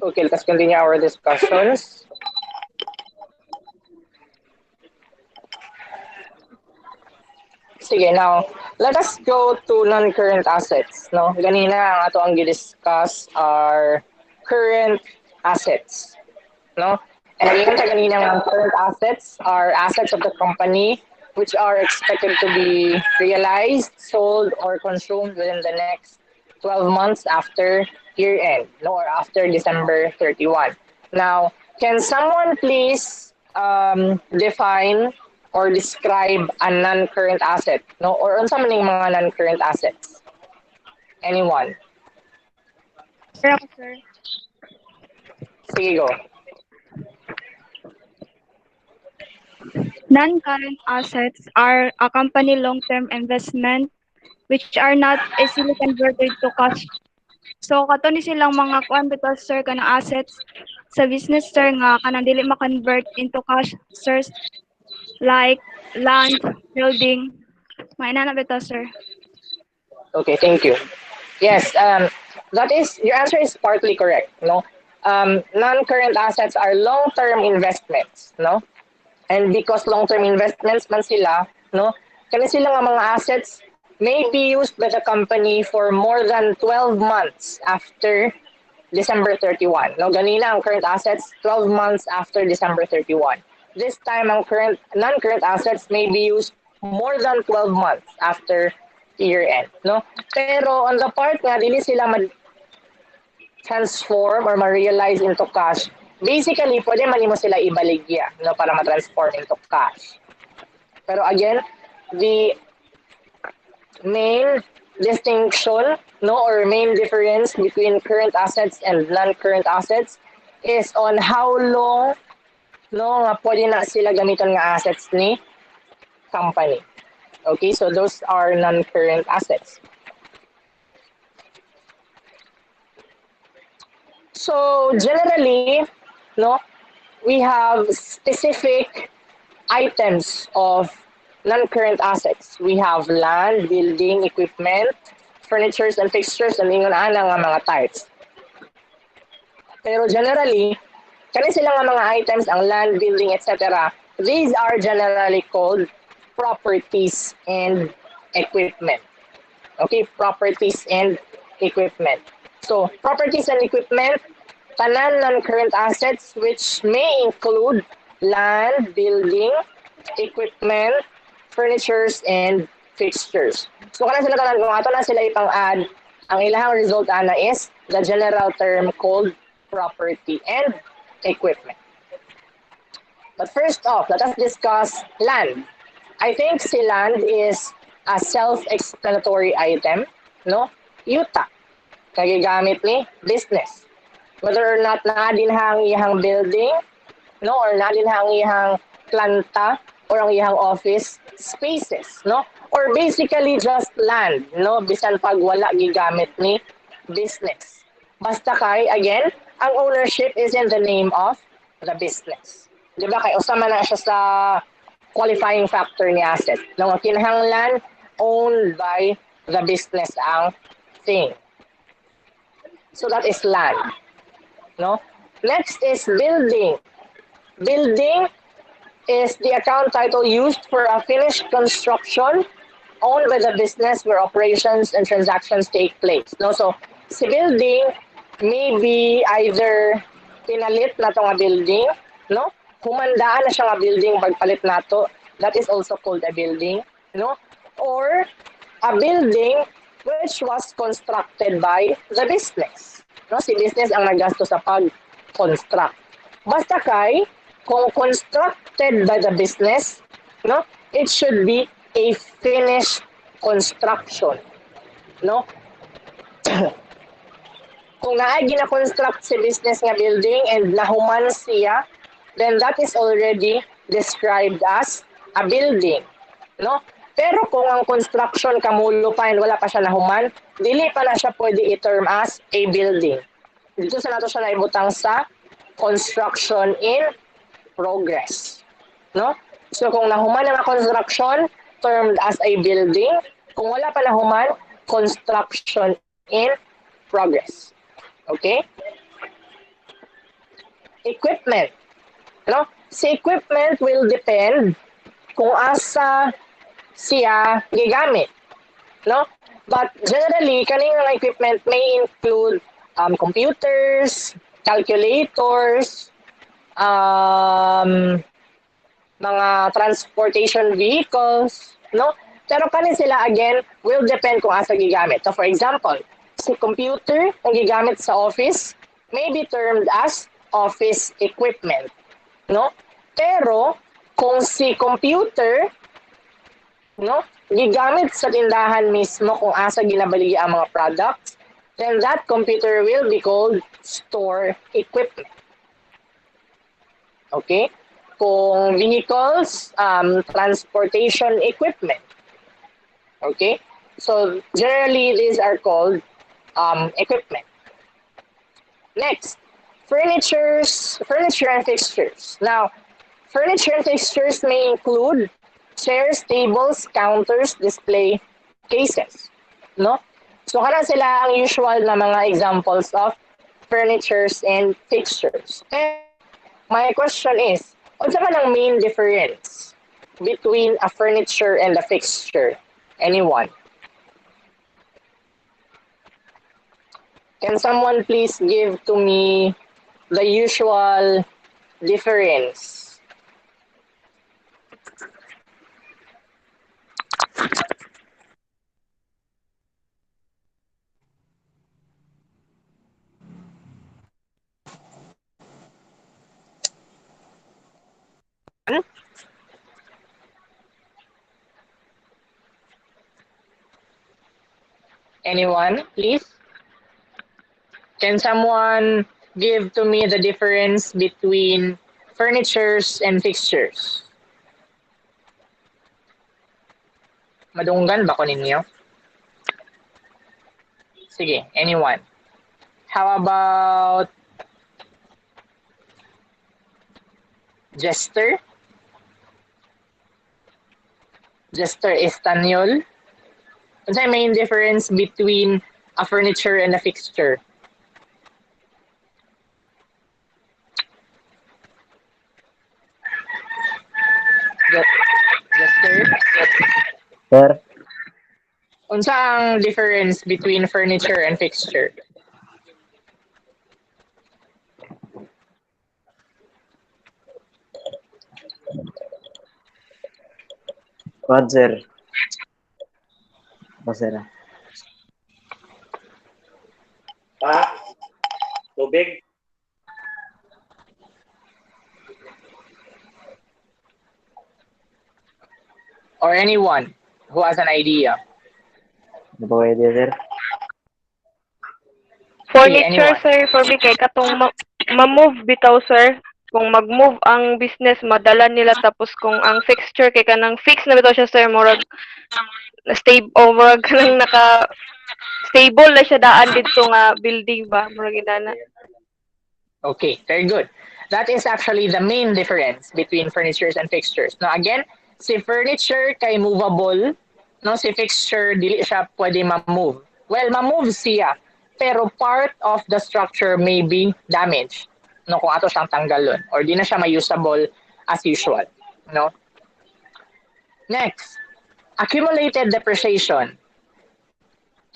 Okay, let's continue our discussions. Sige, now, let us go to non-current assets. No? Ganina ang ato ang gi-discuss are current assets. No? And yung ganina ang current assets are assets of the company which are expected to be realized, sold, or consumed within the next 12 months after year end, no, or after December 31. Now, can someone please define or describe a non-current asset, no, or unsa man ning mga non-current assets? Anyone? Sir, ako, sir. Sige, go. Non-current assets are a company long-term investment which are not easily converted to cash. So kato ni silang mga kuan bitaw sir kanang assets sa business sir nga kanang dili ma-convert into cash sir, like land, building. May na bitaw sir. Okay, thank you. Yes, that is, your answer is partly correct. No, non-current assets are long-term investments. No, and because long-term investments man sila, no, kani sila nga mga assets may be used by the company for more than 12 months after December 31. No, ganina ang current assets 12 months after December 31. This time ang non-current assets may be used more than 12 months after year end, no? Pero on the part nga dili sila transform or ma-realize into cash, basically pwede man mo sila ibaligya, no, para ma-transform into cash. Pero again, the main distinction, no, or main difference between current assets and non-current assets is on how long, no, nga pwede na sila gamiton nga assets ni company. Okay, so those are non-current assets. So generally, no, we have specific items of non-current assets. We have land, building, equipment, furnitures and fixtures, and ingon ana nga mga types. Pero generally, kani sila nga mga items, ang land, building, etc., these are generally called properties and equipment. Okay, properties and equipment. So, properties and equipment, tanan non-current assets which may include land, building, equipment, furnitures, and fixtures. So, kana sila tanan, kung ato na sila ipang-add, ang ilahang result ana is the general term called property and equipment. But first off, let us discuss land. I think si land is a self-explanatory item, no? Yuta, kagigamit ni business. Whether or not naadinhang iyang building, no, or naadinhang iyang planta, or ang iyang office spaces, no? Or basically just land, no? Bisan pag wala gigamit ni business. Basta kay, again, ang ownership is in the name of the business. Di ba? Kay usama na siya sa qualifying factor ni asset. No, kinahanglan owned by the business ang thing. So that is land. No? Next is building. Building is the account title used for a finished construction owned by the business where operations and transactions take place. No, so si building may be either pinalit na to nga building, no? Humandaan na siya nga building pagpalit nato, that is also called a building, no? Or a building which was constructed by the business. No, si business ang naggasto sa pag-construct. Basta kay kung constructed by the business, no, it should be a finished construction, no? Kung naay gina-construct si business nga building and nahuman siya, then that is already described as a building, no? Pero kung ang construction kamulo pa and wala pa siya nahuman, dili pa na siya pwede i-term as a building. Dito sa nato siya naibutang sa construction in progress, no? So kung nahuman ang construction, termed as a building. Kung wala pa nahuman, construction in progress. Okay? equipment. No? Si equipment will depend kung asa siya gigamit. No? But generally, kaning mga equipment may include computers, calculators, mga transportation vehicles, no? Pero kanin sila again will depend kung asa gigamit. So for example, si computer ang gigamit sa office may be termed as office equipment, no? Pero kung si computer, no, gigamit sa tindahan mismo kung asa ginabaligi ang mga products, then that computer will be called store equipment. Okay? Kung vehicles, transportation equipment. Okay? So generally these are called equipment. Next, furniture and fixtures. Now, furniture and fixtures may include chairs, tables, counters, display cases. No? So kana sila ang usual na mga examples of furnitures and fixtures. And my question is, what's man ang main difference between a furniture and a fixture? Anyone? Can someone please give to me the usual difference? Anyone, please? Can someone give to me the difference between furnitures and fixtures? Madunggan ba ko ninyo? Sige, anyone? How about Jester? Jester Estanyol? What's the main difference between a furniture and a fixture? Jester? Sir, Unsa ang difference between furniture and fixture? Roger. Sir. Tubig. Or anyone who has an idea? Ano ba kayo, sir? Furniture, anyone. sir, for me kay katong ma-move bitaw, sir. Kung mag-move ang business, madala nila, tapos kung ang fixture kay kanang fix na bitaw siya, sir, murag stable over kanang naka stable na siya daan dito nga building ba, murag inana. Okay, very good. That is actually the main difference between furnitures and fixtures. Now again, si furniture kay movable, no, si fixture dili siya pwede ma-move. Well, ma-move siya, pero part of the structure may be damaged. No, kung ato siyang tanggalon or di na siya ma-usable as usual, no? Next, accumulated depreciation.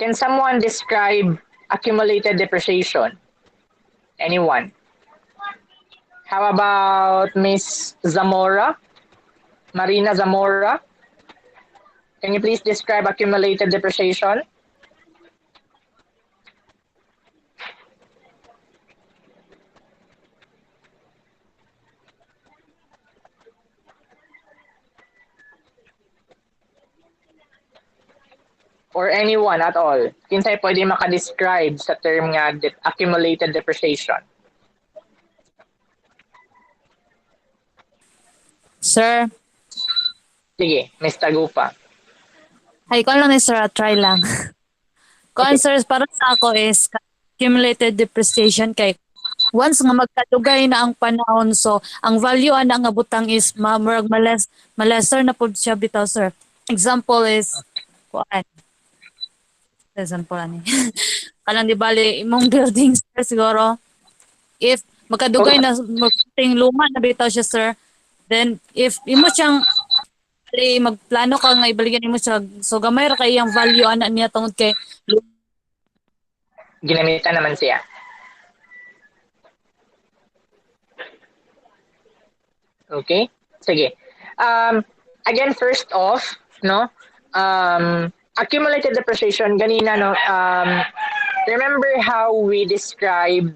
Can someone describe accumulated depreciation? Anyone? How about Miss Zamora? Marina Zamora? Can you please describe accumulated depreciation? Or anyone at all? Kinsay pwede maka-describe sa term nga accumulated depreciation? Sir, Sige, Miss Tagupa. ay ko lang ni sir, try lang. Kung sir, para sa ako is accumulated depreciation kay once nga magkadugay na ang panahon, so ang value ana nga butang is murag malesser na pud siya bitaw, sir. Example is kuan. Example ani. Kanang di bali imong building, sir, siguro if makadugay na ting luma na bitaw siya sir. Then if imo siyang magplano ka nga ibalikan imo siya, so gamay ra kay iyang value ana niya tungod kay ginamitan naman siya. Okay? Sige. Again, first off, no? Accumulated depreciation, ganina, no? Remember how we describe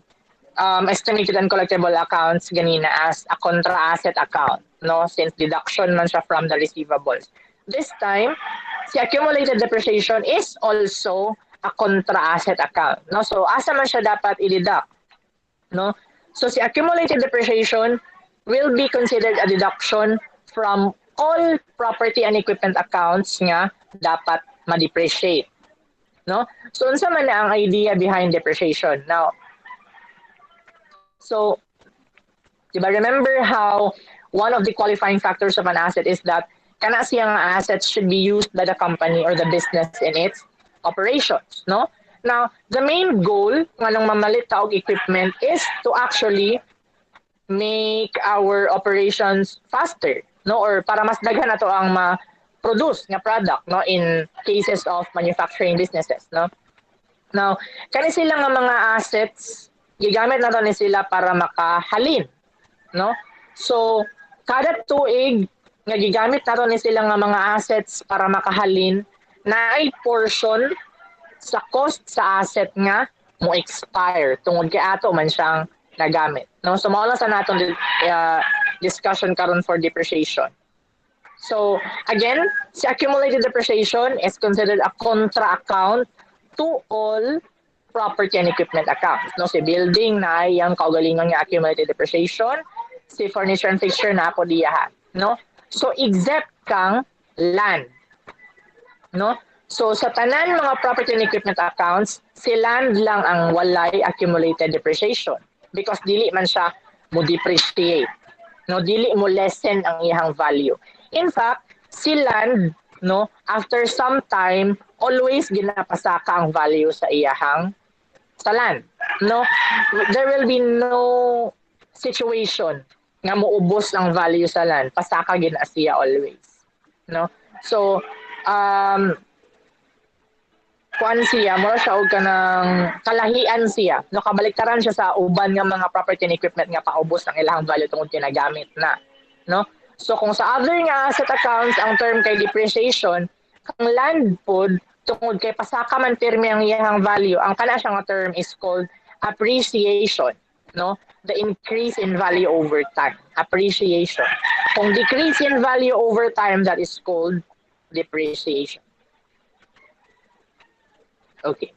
estimated uncollectible accounts ganina as a contra-asset account, no? Since deduction man siya from the receivables. This time, si accumulated depreciation is also a contra-asset account, no? So, asa man siya dapat i-deduct, no? So, si accumulated depreciation will be considered a deduction from all property and equipment accounts nga dapat ma-depreciate, no? So, unsa man na ang idea behind depreciation? Now, so, diba, remember how one of the qualifying factors of an asset is that kana siyang assets should be used by the company or the business in its operations, no? Now, the main goal ng mamalit ta og equipment is to actually make our operations faster, no? Or para mas daghan nato ang ma-produce nga product, no? In cases of manufacturing businesses, no? Now, kani sila nga mga assets, gigamit nato ni sila para makahalin, no? So, kada tuig nga gigamit nato ni sila nga mga assets para makahalin, na ay portion sa cost sa asset nga mo expire tungod kay ato man siyang nagamit, no? So mao lang sa naton discussion karon for depreciation. So again, si accumulated depreciation is considered a contra account to all property and equipment accounts, no? Si building na iyang kaugalingon nga accumulated depreciation, si furniture and fixture na po diyahan, no? So except kang land, no? So sa tanan mga property and equipment accounts, si land lang ang walay accumulated depreciation because dili man siya mo depreciate, no? Dili mo lessen ang iyang value. In fact, si land, no, after some time always ginapasaka ang value sa iyang sa land, no? There will be no situation nga moubos ang value sa land, pasaka gina siya always, no? So kuan siya, mura siya og kanang kalahian siya, no? Kabaliktaran siya sa uban nga mga property and equipment nga paubos ang ilang value tungod kinagamit na, no? So kung sa other nga asset accounts ang term kay depreciation, kang land pod tungod kay pasaka man pirmi ang iyang value, ang kana siya nga term is called appreciation, no? The increase in value over time, appreciation. Kung decrease in value over time, that is called depreciation. Okay.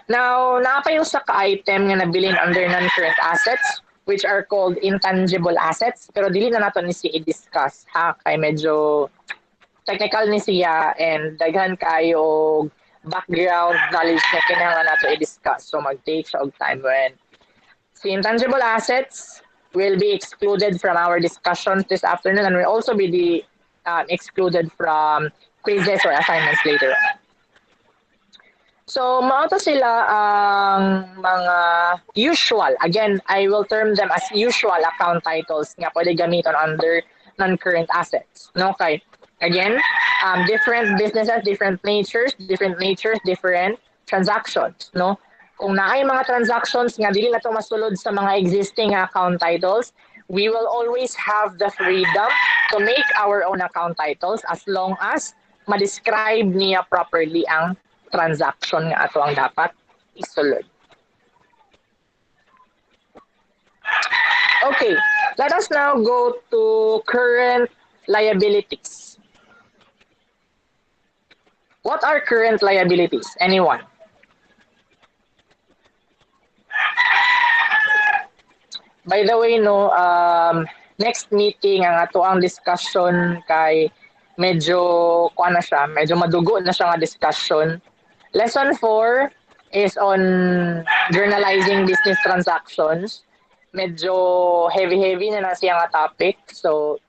Now, napayo sa ka-item nga nabilin under non-current assets, which are called intangible assets, pero dili na nato ni siya i-discuss, ha? Kay medyo technical ni siya and daghan kayo background knowledge na kinahanglan nato i-discuss. So, mag-take siya og time when si intangible assets will be excluded from our discussions this afternoon and will also be excluded from quizzes or assignments later on. So, mauto sila ang mga usual. Again, I will term them as usual account titles nga pwede gamiton under non-current assets. No? Okay. Again, different businesses, different natures, different transactions. No? Kung naay mga transactions nga dili na ito masulod sa mga existing account titles, we will always have the freedom to make our own account titles as long as ma-describe niya properly ang transaction nga ato ang dapat isulod. Okay, let us now go to current liabilities. What are current liabilities? Anyone? By the way, no, next meeting ang ato ang discussion kay medyo kuan na siya, medyo madugo na siya nga discussion. Lesson 4 is on journalizing business transactions. Medyo heavy na siya nga topic. So,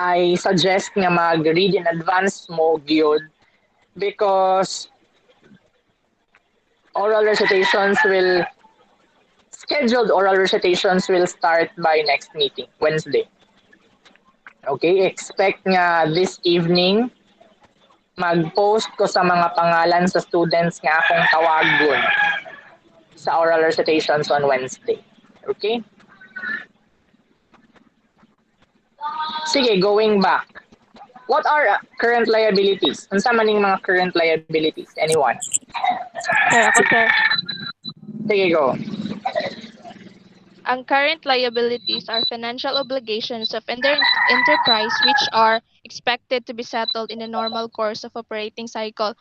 I suggest nga mag-read in advance mo gyud because oral recitations will scheduled oral recitations will start by next meeting, Wednesday. Okay, expect nga this evening mag-post ko sa mga pangalan sa students nga akong tawagon sa oral recitations on Wednesday. Okay? Sige, going back. What are current liabilities? Unsa man ning mga current liabilities? Anyone? Sir, ako sir. Sige, go. Ang current liabilities are financial obligations of enterprise which are expected to be settled in the normal course of operating cycle.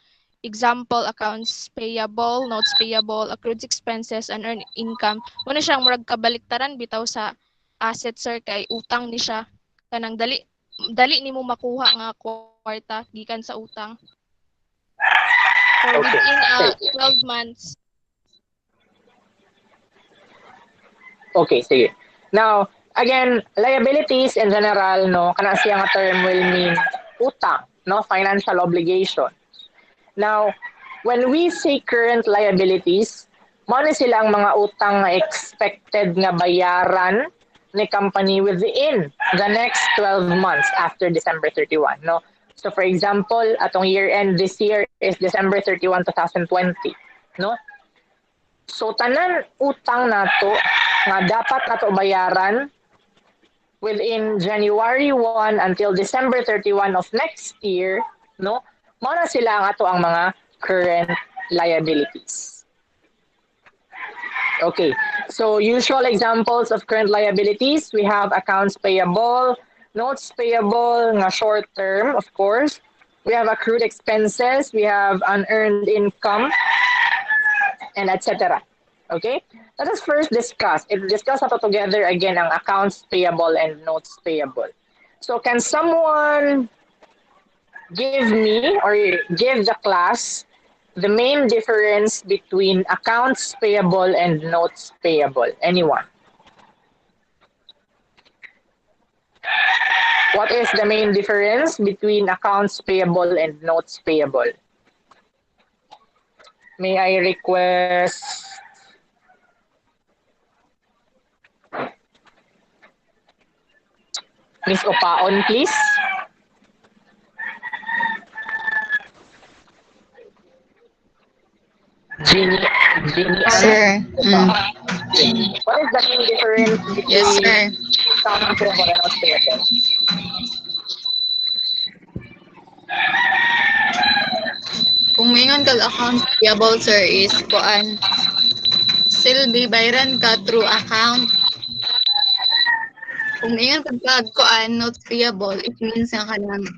Example, accounts payable, notes payable, accrued expenses, and earned income. Muna siyang murag kabaliktaran bitaw sa asset sir kay utang ni siya. Kanang dali nimo makuha nga kwarta gikan sa utang. So Okay. within 12 months. Okay, sige. Now, again, liabilities in general, no, kana siya nga term will mean utang, no, financial obligation. Now, when we say current liabilities, mo ni sila ang mga utang nga expected nga bayaran ni company within the next 12 months after December 31, no? So for example, atong year end this year is December 31, 2020, no? So tanan utang nato nga dapat nato bayaran within January 1 until December 31 of next year, no? Mao na sila ang ato ang mga current liabilities. Okay. So usual examples of current liabilities, we have accounts payable, notes payable nga short term, of course. We have accrued expenses, we have unearned income, and etc. Okay? Let us first discuss nato together again ang accounts payable and notes payable. So can someone give me or give the class the main difference between accounts payable and notes payable? Anyone? What is the main difference between accounts payable and notes payable? May I request Miss Opaon, please? Jeannie. Sir. What is the main difference between Yes, sir. accounts payable and notes payable? Kung maingon kag account payable, sir, is kuan silbi bayran ka through account. Kung maingon kag kuan notes payable, it means nga kanang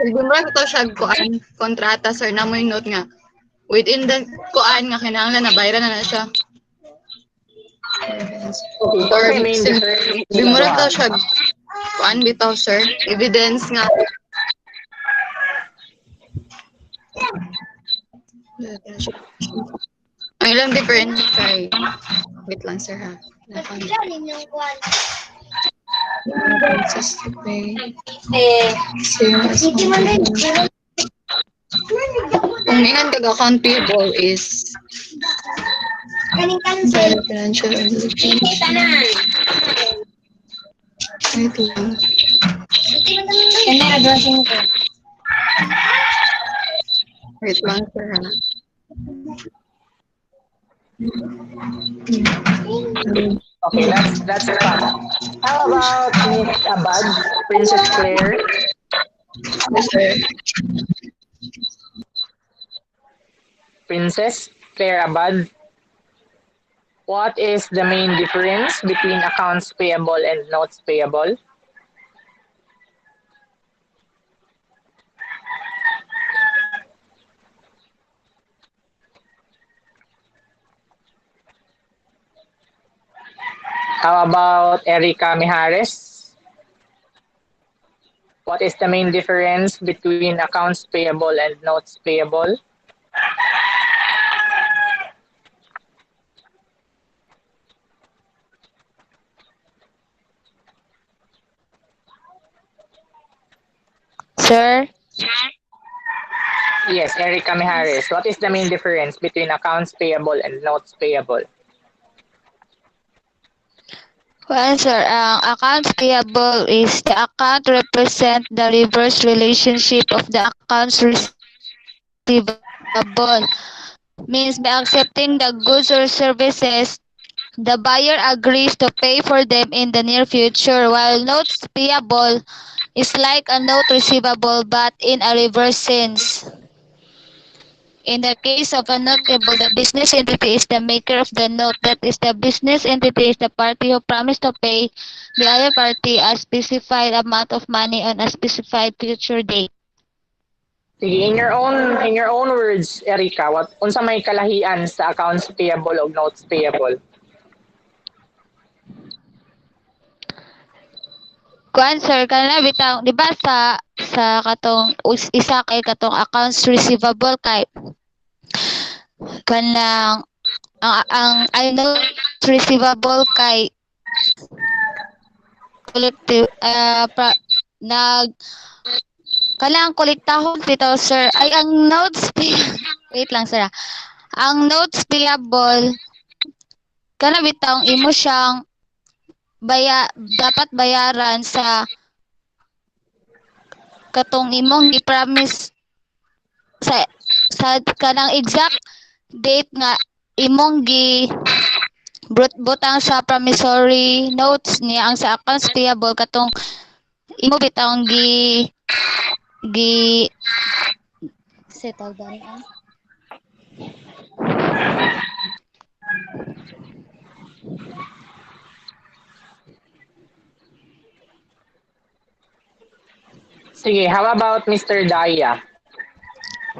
silbi mo lang to siya kuan kontrata, sir, na mo yung note nga within the kuan nga kinahanglan na bayran na siya. Or Okay, main difference. silbi mo lang to siya kuan bitaw, sir, evidence nga. Ang ilang difference kay wait lang, sir, ha. Just to pay. Same as kung maingon kag account payable is financial obligation. Wait lang. Wait lang, sir, ha. Okay, that's fun. How about Miss Abad, Princess Claire? Yes, sir. Princess Claire Abad, what is the main difference between accounts payable and notes payable? How about Erica Mijares? What is the main difference between accounts payable and notes payable? Sir, Yes, Erica Mijares. What is the main difference between accounts payable and notes payable? Answer, ang accounts payable is the account represent the reverse relationship of the accounts receivable. Means by accepting the goods or services, the buyer agrees to pay for them in the near future, while notes payable is like a note receivable but in a reverse sense. In the case of a note payable, the business entity is the maker of the note. That is, the business entity is the party who promised to pay the other party a specified amount of money on a specified future date. Sige, in your own words, Erika, unsa may kalahian sa accounts payable o notes payable? Kuan sir, kana bitaw, di ba sa katong isa kay katong accounts receivable kay kanang ang I know receivable kay collective nag kanang kolektahon bitaw sir ay ang notes wait lang sir. Ang notes payable kana bitaw imo siyang dapat bayaran sa katong imong i-promise sa kanang exact date nga imong butang sa promissory notes niya ang sa accounts payable katong imo bitang gi settle down ang Sige, how about Mr. Daya?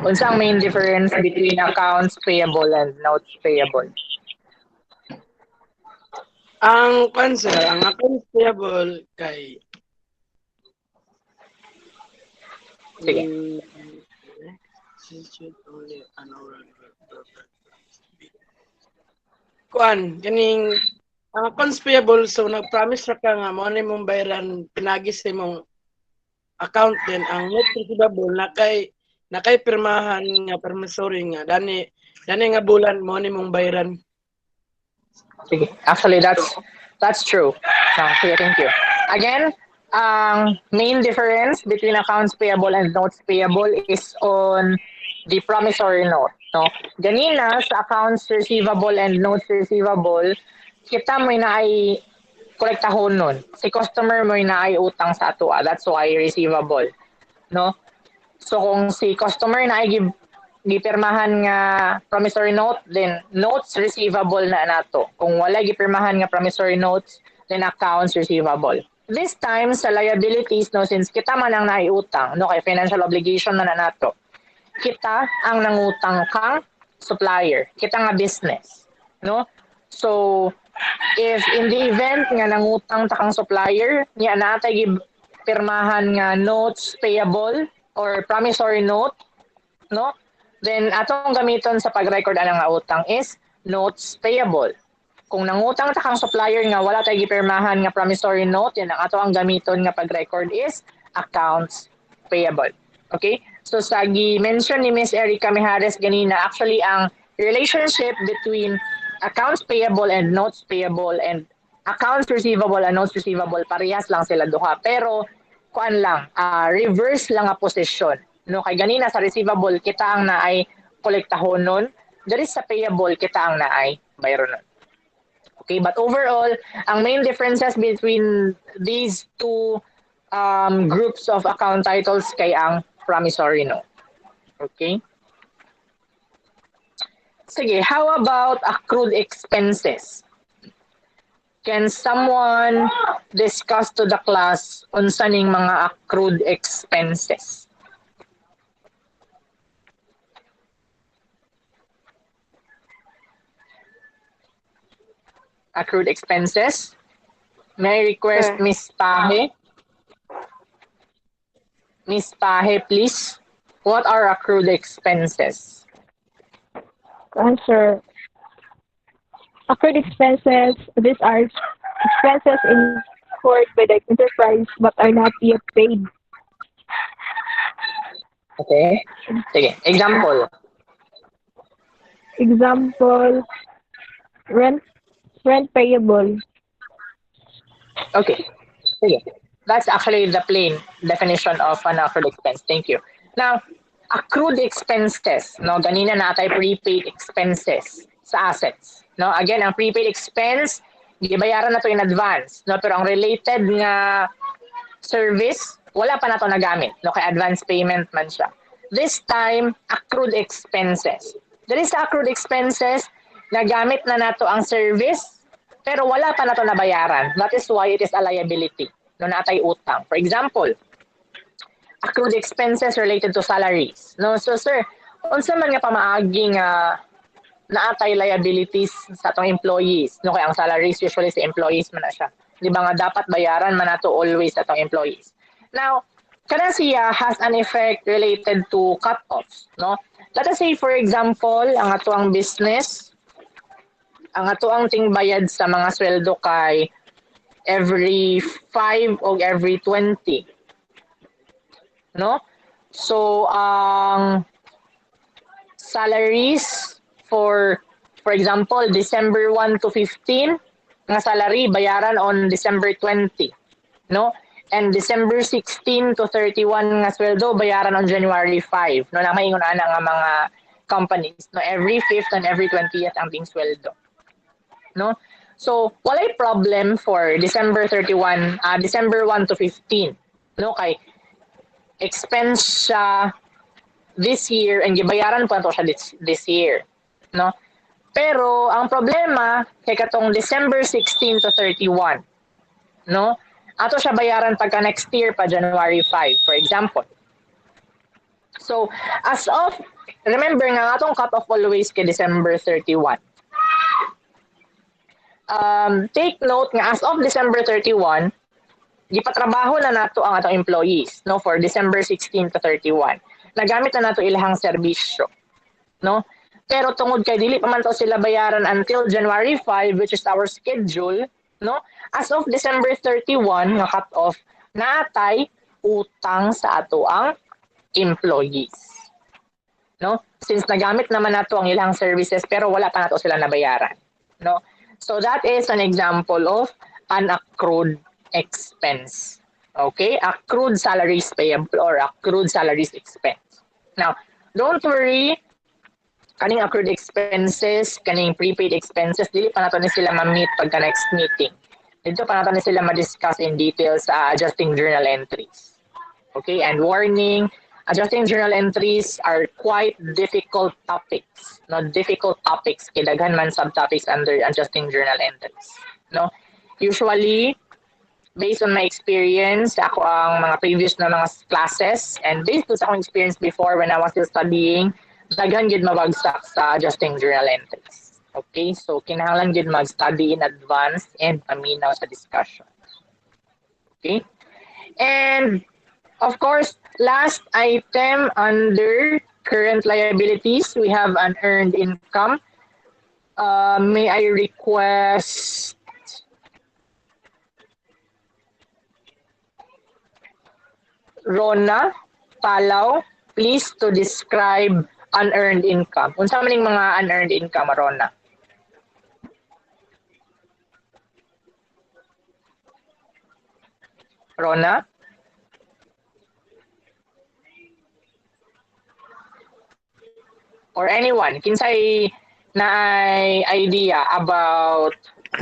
Unsa ang main difference between accounts payable and notes payable? Ang sir, ang accounts payable kay Sige. Kaning ang accounts payable, so nag-promise ra ka nga mo ni mong bayaran pinagis sa imong account, din ang note receivable nakay pirmahan nga promissory nga dani nga bulan mo ni mong bayaran. Sige. Actually, that's true. Sige, thank you. Again, ang main difference between accounts payable and notes payable is on the promissory note. No? Ganina, sa accounts receivable and notes receivable, kita mo na ay kolektahon nun. Si customer mo na ay utang sa ato. That's why receivable. No? So kung si customer na ay gipirmahan nga promissory note, then notes receivable na nato. Kung wala gipirmahan nga promissory notes, then accounts receivable. This time sa liabilities, no, since kita man ang naiutang, no, kay financial obligation na nato. Kita ang nangutang kang supplier, kita nga business, no? So if in the event nga nangutang ta kang supplier, niya natay pirmahan nga notes payable or promissory note, no? Then atong gamiton sa pag-record anang nga utang is notes payable. Kung nangutang ta kang supplier nga wala tay gipirmahan nga promissory note, yan ang ato ang gamiton nga pag-record is accounts payable. Okay? So sa gi-mention ni Miss Erika Mijares ganina, actually ang relationship between accounts payable and notes payable and accounts receivable and notes receivable parehas lang sila duha, pero kuan lang, reverse lang nga posisyon. No, kay ganina sa receivable kita ang naay kolektahon nun, diri sa payable kita ang naay bayron nun. Okay, but overall, ang main differences between these two groups of account titles kay ang promissory note. Okay? Sige, how about accrued expenses? Can someone discuss to the class unsa ning mga accrued expenses? Accrued expenses? May I request Miss Pahe? Miss Pahe, please. What are accrued expenses? Answer. Accrued expenses, these are expenses incurred by the enterprise but are not yet paid. Okay. Sige, example. Example, rent payable. Okay. Sige. That's actually the plain definition of an accrued expense. Thank you. Now, accrued expenses, no, ganina natay prepaid expenses sa assets. No, again, ang prepaid expense, gibayaran na to in advance, no, pero ang related nga service, wala pa na to nagamit, no, kay advance payment man siya. This time, accrued expenses. There is accrued expenses, nagamit na nato ang service, pero wala pa na to nabayaran. That is why it is a liability, no, natay utang. For example, accrued expenses related to salaries. No, so sir, unsa man nga pamaagi nga naatay liabilities sa atong employees, no, kay ang salaries usually sa employees man na siya. Di ba nga dapat bayaran man nato always sa atong employees. Now, kana siya has an effect related to cut-offs, no? Let us say for example, ang atoang business, ang atoang tingbayad sa mga sweldo kay every 5 o every 20. No? So, ang salaries for example, December 1 to 15, nga salary bayaran on December 20. No? And December 16 to 31 nga sweldo bayaran on January 5. No, na maingon ana nga mga companies, no, every 5th and every 20th ang ting sweldo. No? So, walay problem for December 1 to 15. No, kay expense siya this year and gibayaran pa to siya this year, no? Pero ang problema kay katong December 16 to 31, no? Ato siya bayaran pagka next year pa January 5, for example. So, as of remember nga atong cut off always kay December 31. Take note nga as of December 31, gipatrabaho na nato ang atong employees, no, for December 16 to 31. Nagamit na nato ilahang serbisyo, no? Pero tungod kay dili pa man to sila bayaran until January 5, which is our schedule, no? As of December 31 nga cut off, natay utang sa ato ang employees. No? Since nagamit naman nato ang ilang services pero wala pa nato sila nabayaran, no? So that is an example of an accrued expense. Okay? Accrued salaries payable or accrued salaries expense. Now, don't worry, kaning accrued expenses, kaning prepaid expenses, dili pa nato ni sila ma-meet pagka next meeting. Dito pa nato ni sila ma-discuss in detail sa adjusting journal entries. Okay? And warning, adjusting journal entries are quite difficult topics. No, difficult topics, kay daghan man subtopics under adjusting journal entries. No? Usually, based on my experience, ako ang mga previous na mga classes, and based on sa akong experience before when I was still studying, daghan gid mabagsak sa adjusting journal entries. Okay? So, kinahanglan gid mag-study in advance and paminaw sa discussion. Okay? And, of course, last item under current liabilities, we have an earned income. May I request Rona Palaw, please to describe unearned income. Unsa man ning mga unearned income, Rona? Rona? Or anyone, kinsay na idea about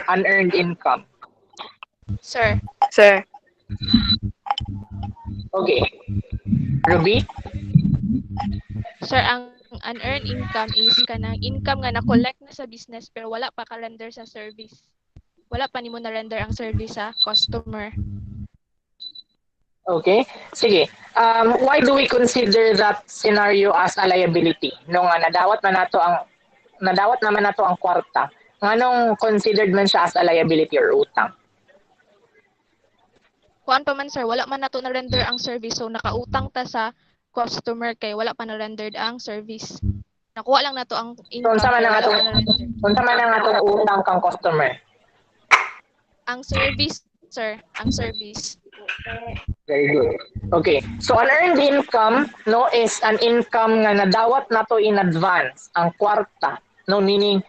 unearned income? Sir. Okay. Ruby? Sir, ang unearned income is kanang income nga na-collect na sa business pero wala pa ka-render sa service. Wala pa nimo na-render ang service sa customer. Okay. Sige. Why do we consider that scenario as a liability? No nga nadawat naman nato ang kwarta. Nganong considered man siya as a liability or utang? Kuan pa man sir, wala man nato na-render ang service so nakautang ta sa customer kay wala pa na-rendered ang service. Nakuha lang nato ang income. So, unsa man ang atong utang kang customer? Ang service, sir, ang service. Very good. Okay. So, unearned income, no, is an income nga nadawat nato in advance, ang kwarta. No, meaning,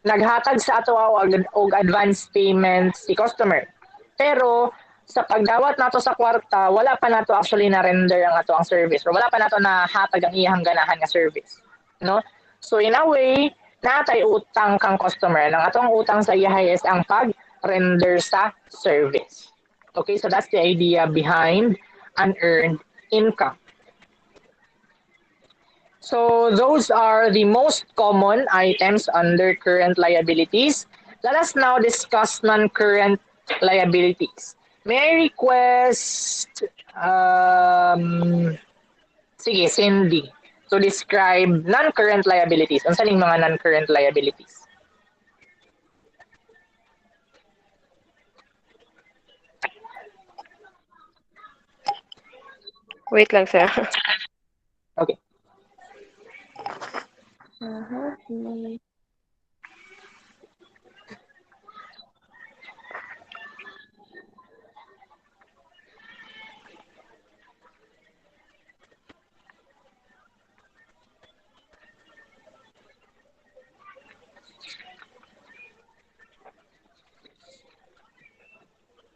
naghatag sa ato og advance payment si customer. Pero sa pagdawat nato sa kwarta, wala pa nato actually na render ang ato ang service or wala pa nato na hatag ang iyang ganahan nga service, no? So in a way, natay utang kang customer. Ang atong utang sa iya is ang pag-render sa service. Okay, so that's the idea behind unearned income. So those are the most common items under current liabilities. Let us now discuss non-current liabilities. May I request, sige, Cindy, to describe non-current liabilities. Ano saling mga non-current liabilities? Wait lang, sir. Okay.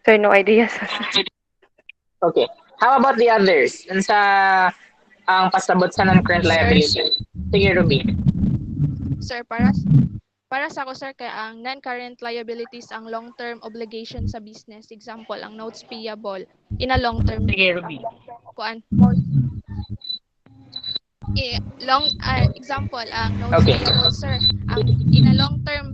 Sir, no idea. Okay. How about the others? Ano sa ang pasabot sa non-current liability? Sige, Ruby. Sir, para sa ako, sir, kaya ang non-current liabilities ang long-term obligation sa business. Example, ang notes payable in a long-term. Sige, Ruby. Kuan, example, ang notes payable, sir, ang in a long-term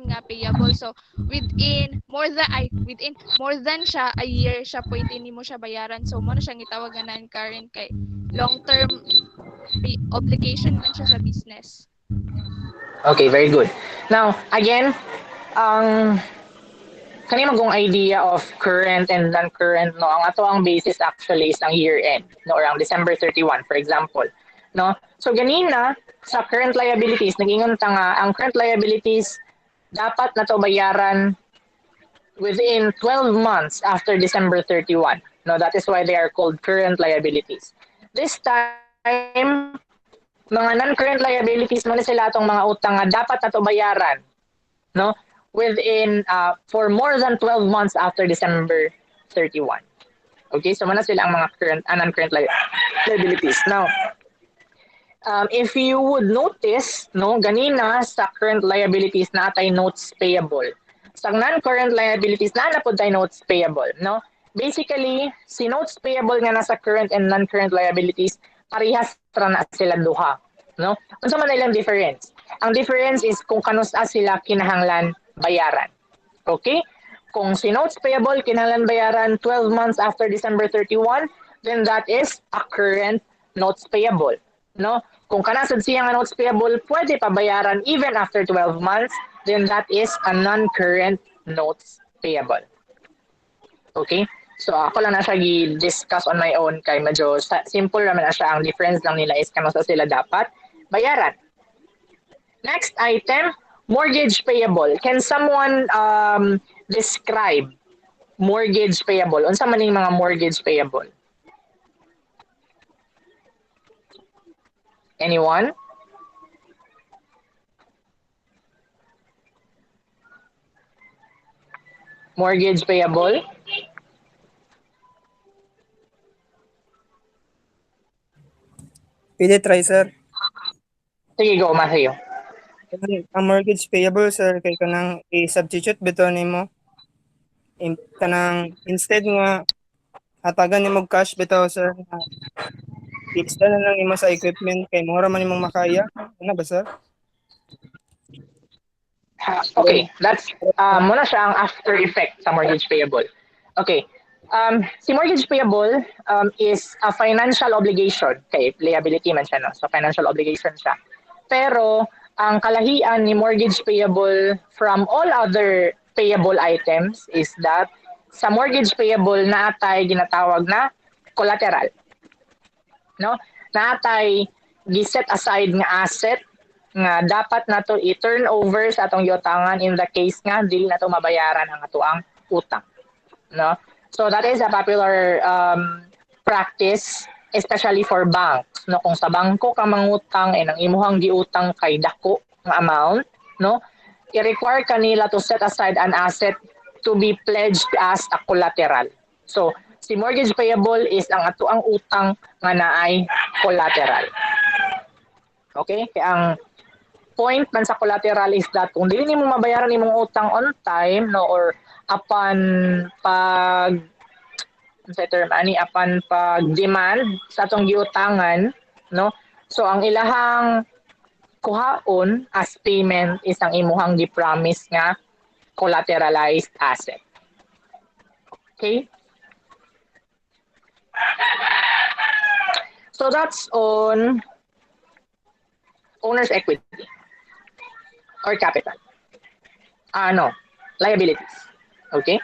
nga payable. So within more than siya a year siya pwede nimo siya bayaran. So mo na siyang gitawag nga non-current kay long-term obligation man siya sa business. Okay, very good. Now, again, kanina magong idea of current and non-current, no? Ang ato ang basis actually is ang year-end, no? Or ang December 31, for example, no? So, ganina, sa current liabilities, nag-ingon ta nga, ang current liabilities, dapat na to bayaran within 12 months after December 31. No, that is why they are called current liabilities. This time, mga non-current liabilities man sila atong mga utang nga dapat na to bayaran, no? Within for more than 12 months after December 31. Okay, so mana sila ang mga current and non-current liabilities. Now, if you would notice, no, ganina sa current liabilities na atay notes payable. Sa non-current liabilities na napod tay notes payable, no? Basically, si notes payable nga nasa current and non-current liabilities, parehas ra na sila duha, no? Unsa man ilang difference? Ang difference is kung kanusa sila kinahanglan bayaran. Okay? Kung si notes payable kinahanglan bayaran 12 months after December 31, then that is a current notes payable, no? Kung kanasad siya nga notes payable pwede pa bayaran even after 12 months, then that is a non-current notes payable. Okay? So ako lang na siya gi-discuss on my own kay medyo simple naman na siya. Ang difference lang nila is kanusa sila dapat bayaran. Next item, mortgage payable. Can someone describe mortgage payable? Unsa man ning mga mortgage payable? Anyone? Mortgage payable? Pwede try, sir. Sige, go, Matthew. Ang mortgage payable, sir, kay kanang i-substitute bito nimo. Kanang instead nga hatagan nimo cash bitaw, sir. Extra na lang imo sa equipment kay mura man imong makaya. Ano ba, sir? Okay, that's muna siya ang after effect sa mortgage payable. Okay. Si mortgage payable is a financial obligation. Okay, liability man siya, no? So financial obligation siya. Pero ang kalahian ni mortgage payable from all other payable items is that sa mortgage payable naatay ginatawag na collateral. No? Naatay gi-set aside nga asset nga dapat nato i-turn over sa atong yutangan in the case nga dili nato mabayaran ang atoang utang, no? So that is a popular practice especially for banks, no? Kung sa bangko ka mangutang ang imuhang giutang kay dako nga amount, no? I-require kanila to set aside an asset to be pledged as a collateral. So, si mortgage payable is ang ato ang utang nga naay collateral. Okay? Kaya ang point man sa collateral is that kung dili nimo mabayaran imong utang on time, no, or upon pag upon pag-demand sa atong giutangan, no, so ang ilahang kuhaon as payment is ang imuhang gi-promise nga collateralized asset. Okay? So that's on owner's equity or capital. No, liabilities. Okay?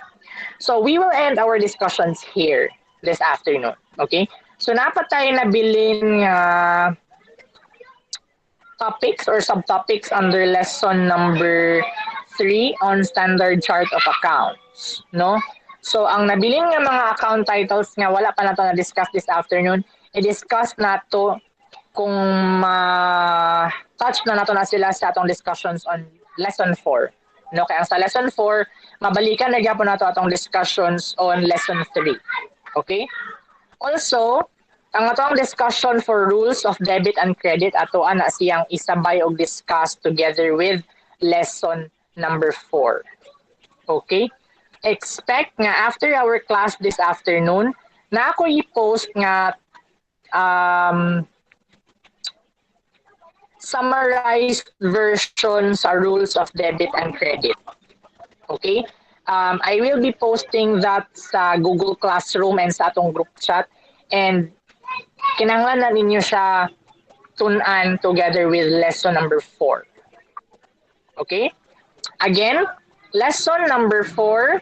So we will end our discussions here this afternoon. Okay? So napatay na bilin topics or subtopics under lesson number 3 on standard chart of accounts, no? So ang nabiling nga mga account titles nga wala pa nato na discuss this afternoon, i-discuss nato kung touch na nato na sila sa atong discussions on lesson 4. No, kaya sa lesson 4, mabalikan na gyapon nato atong discussions on lesson 3. Okay? Also, ang atong discussion for rules of debit and credit ato ana siyang isabay og discuss together with lesson number 4. Okay? Expect nga after our class this afternoon na ako i-post nga summarized version sa rules of debit and credit. Okay? I will be posting that sa Google Classroom and sa atong group chat, and kinahanglan na ninyo siya tun-an together with lesson number 4. Okay? Again, lesson number 4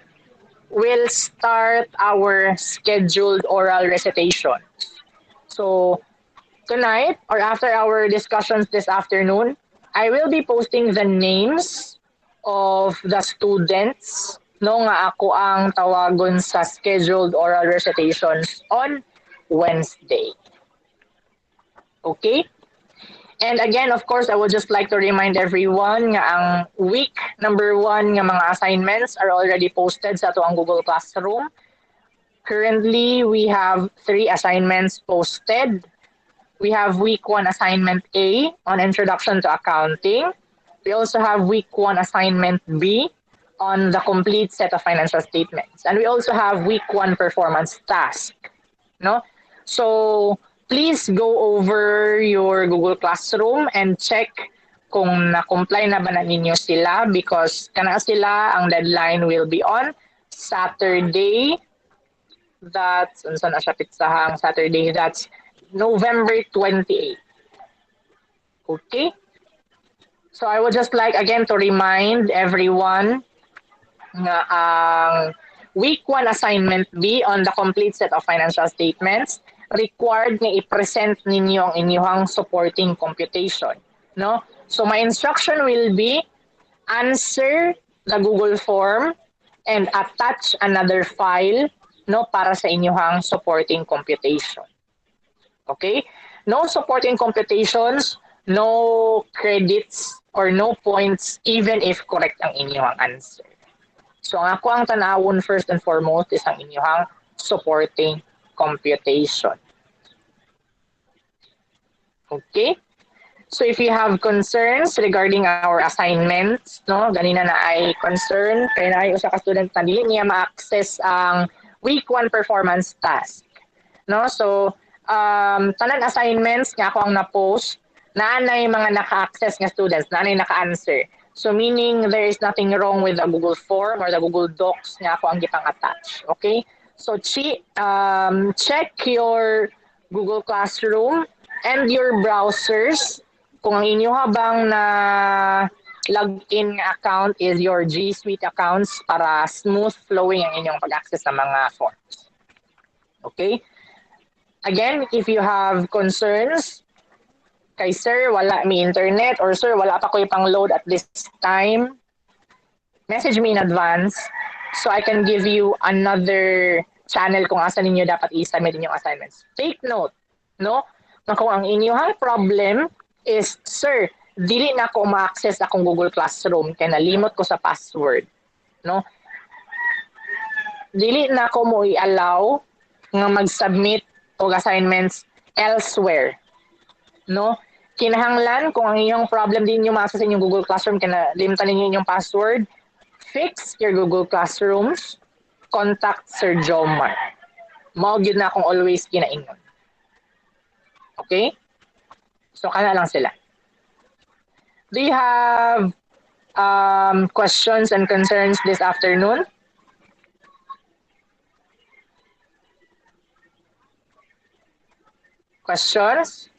will start our scheduled oral recitation. So, tonight or after our discussions this afternoon, I will be posting the names of the students no nga ako ang tawagon sa scheduled oral recitations on Wednesday. Okay? And again, of course, I would just like to remind everyone nga ang week number 1 nga mga assignments are already posted sa ato ang Google Classroom. Currently, we have 3 assignments posted. We have week 1 assignment A on Introduction to Accounting. We also have week 1 assignment B on the complete set of financial statements. And we also have week 1 performance task. No? So, please go over your Google Classroom and check kung na-comply na ba na ninyo sila, because kana sila ang deadline will be on Saturday. That's, unsan na siya pitsahang Saturday, that's November 28. Okay? So I would just like again to remind everyone nga ang week 1 assignment B on the complete set of financial statements required nga i-present ninyo ang inyong supporting computation, no? So my instruction will be answer the Google form and attach another file, no, para sa inyong supporting computation. Okay? No supporting computations, no credits or no points even if correct ang inyong answer. So ang ako ang tanawon first and foremost is ang inyong supporting computation. Okay? So if you have concerns regarding our assignments, no, ganina na ay concern kaya na ay usa ka student na dili niya ma-access ang week 1 performance task. No? So tanan assignments nga ako ang na-post, naanay mga naka-access nga students, naanay naka-answer. So meaning there is nothing wrong with the Google form or the Google Docs nga ako ang gipang-attach. Okay? So check your Google Classroom and your browsers kung ang inyo habang na login account is your G Suite accounts para smooth flowing ang inyong pag-access sa mga forms. Okay? Again, if you have concerns, kay sir, wala mi internet, or sir, wala pa ko ipang-load at this time, message me in advance so I can give you another channel kung asa ninyo dapat i-submit inyong assignments. Take note, no? Na kung ang inyong problem is, sir, dili na ako ma-access akong Google Classroom kaya nalimot ko sa password, no? dili na ko mo i-allow nga mag-submit og assignments elsewhere. No? Kinahanglan kung ang inyong problem din yung ma-access inyong Google Classroom, limtan ninyo inyong password, fix your Google Classrooms, contact Sir Jomar. Mao gyud na akong always kinaingon. Okay? So kana lang sila. Do you have questions and concerns this afternoon? Questions?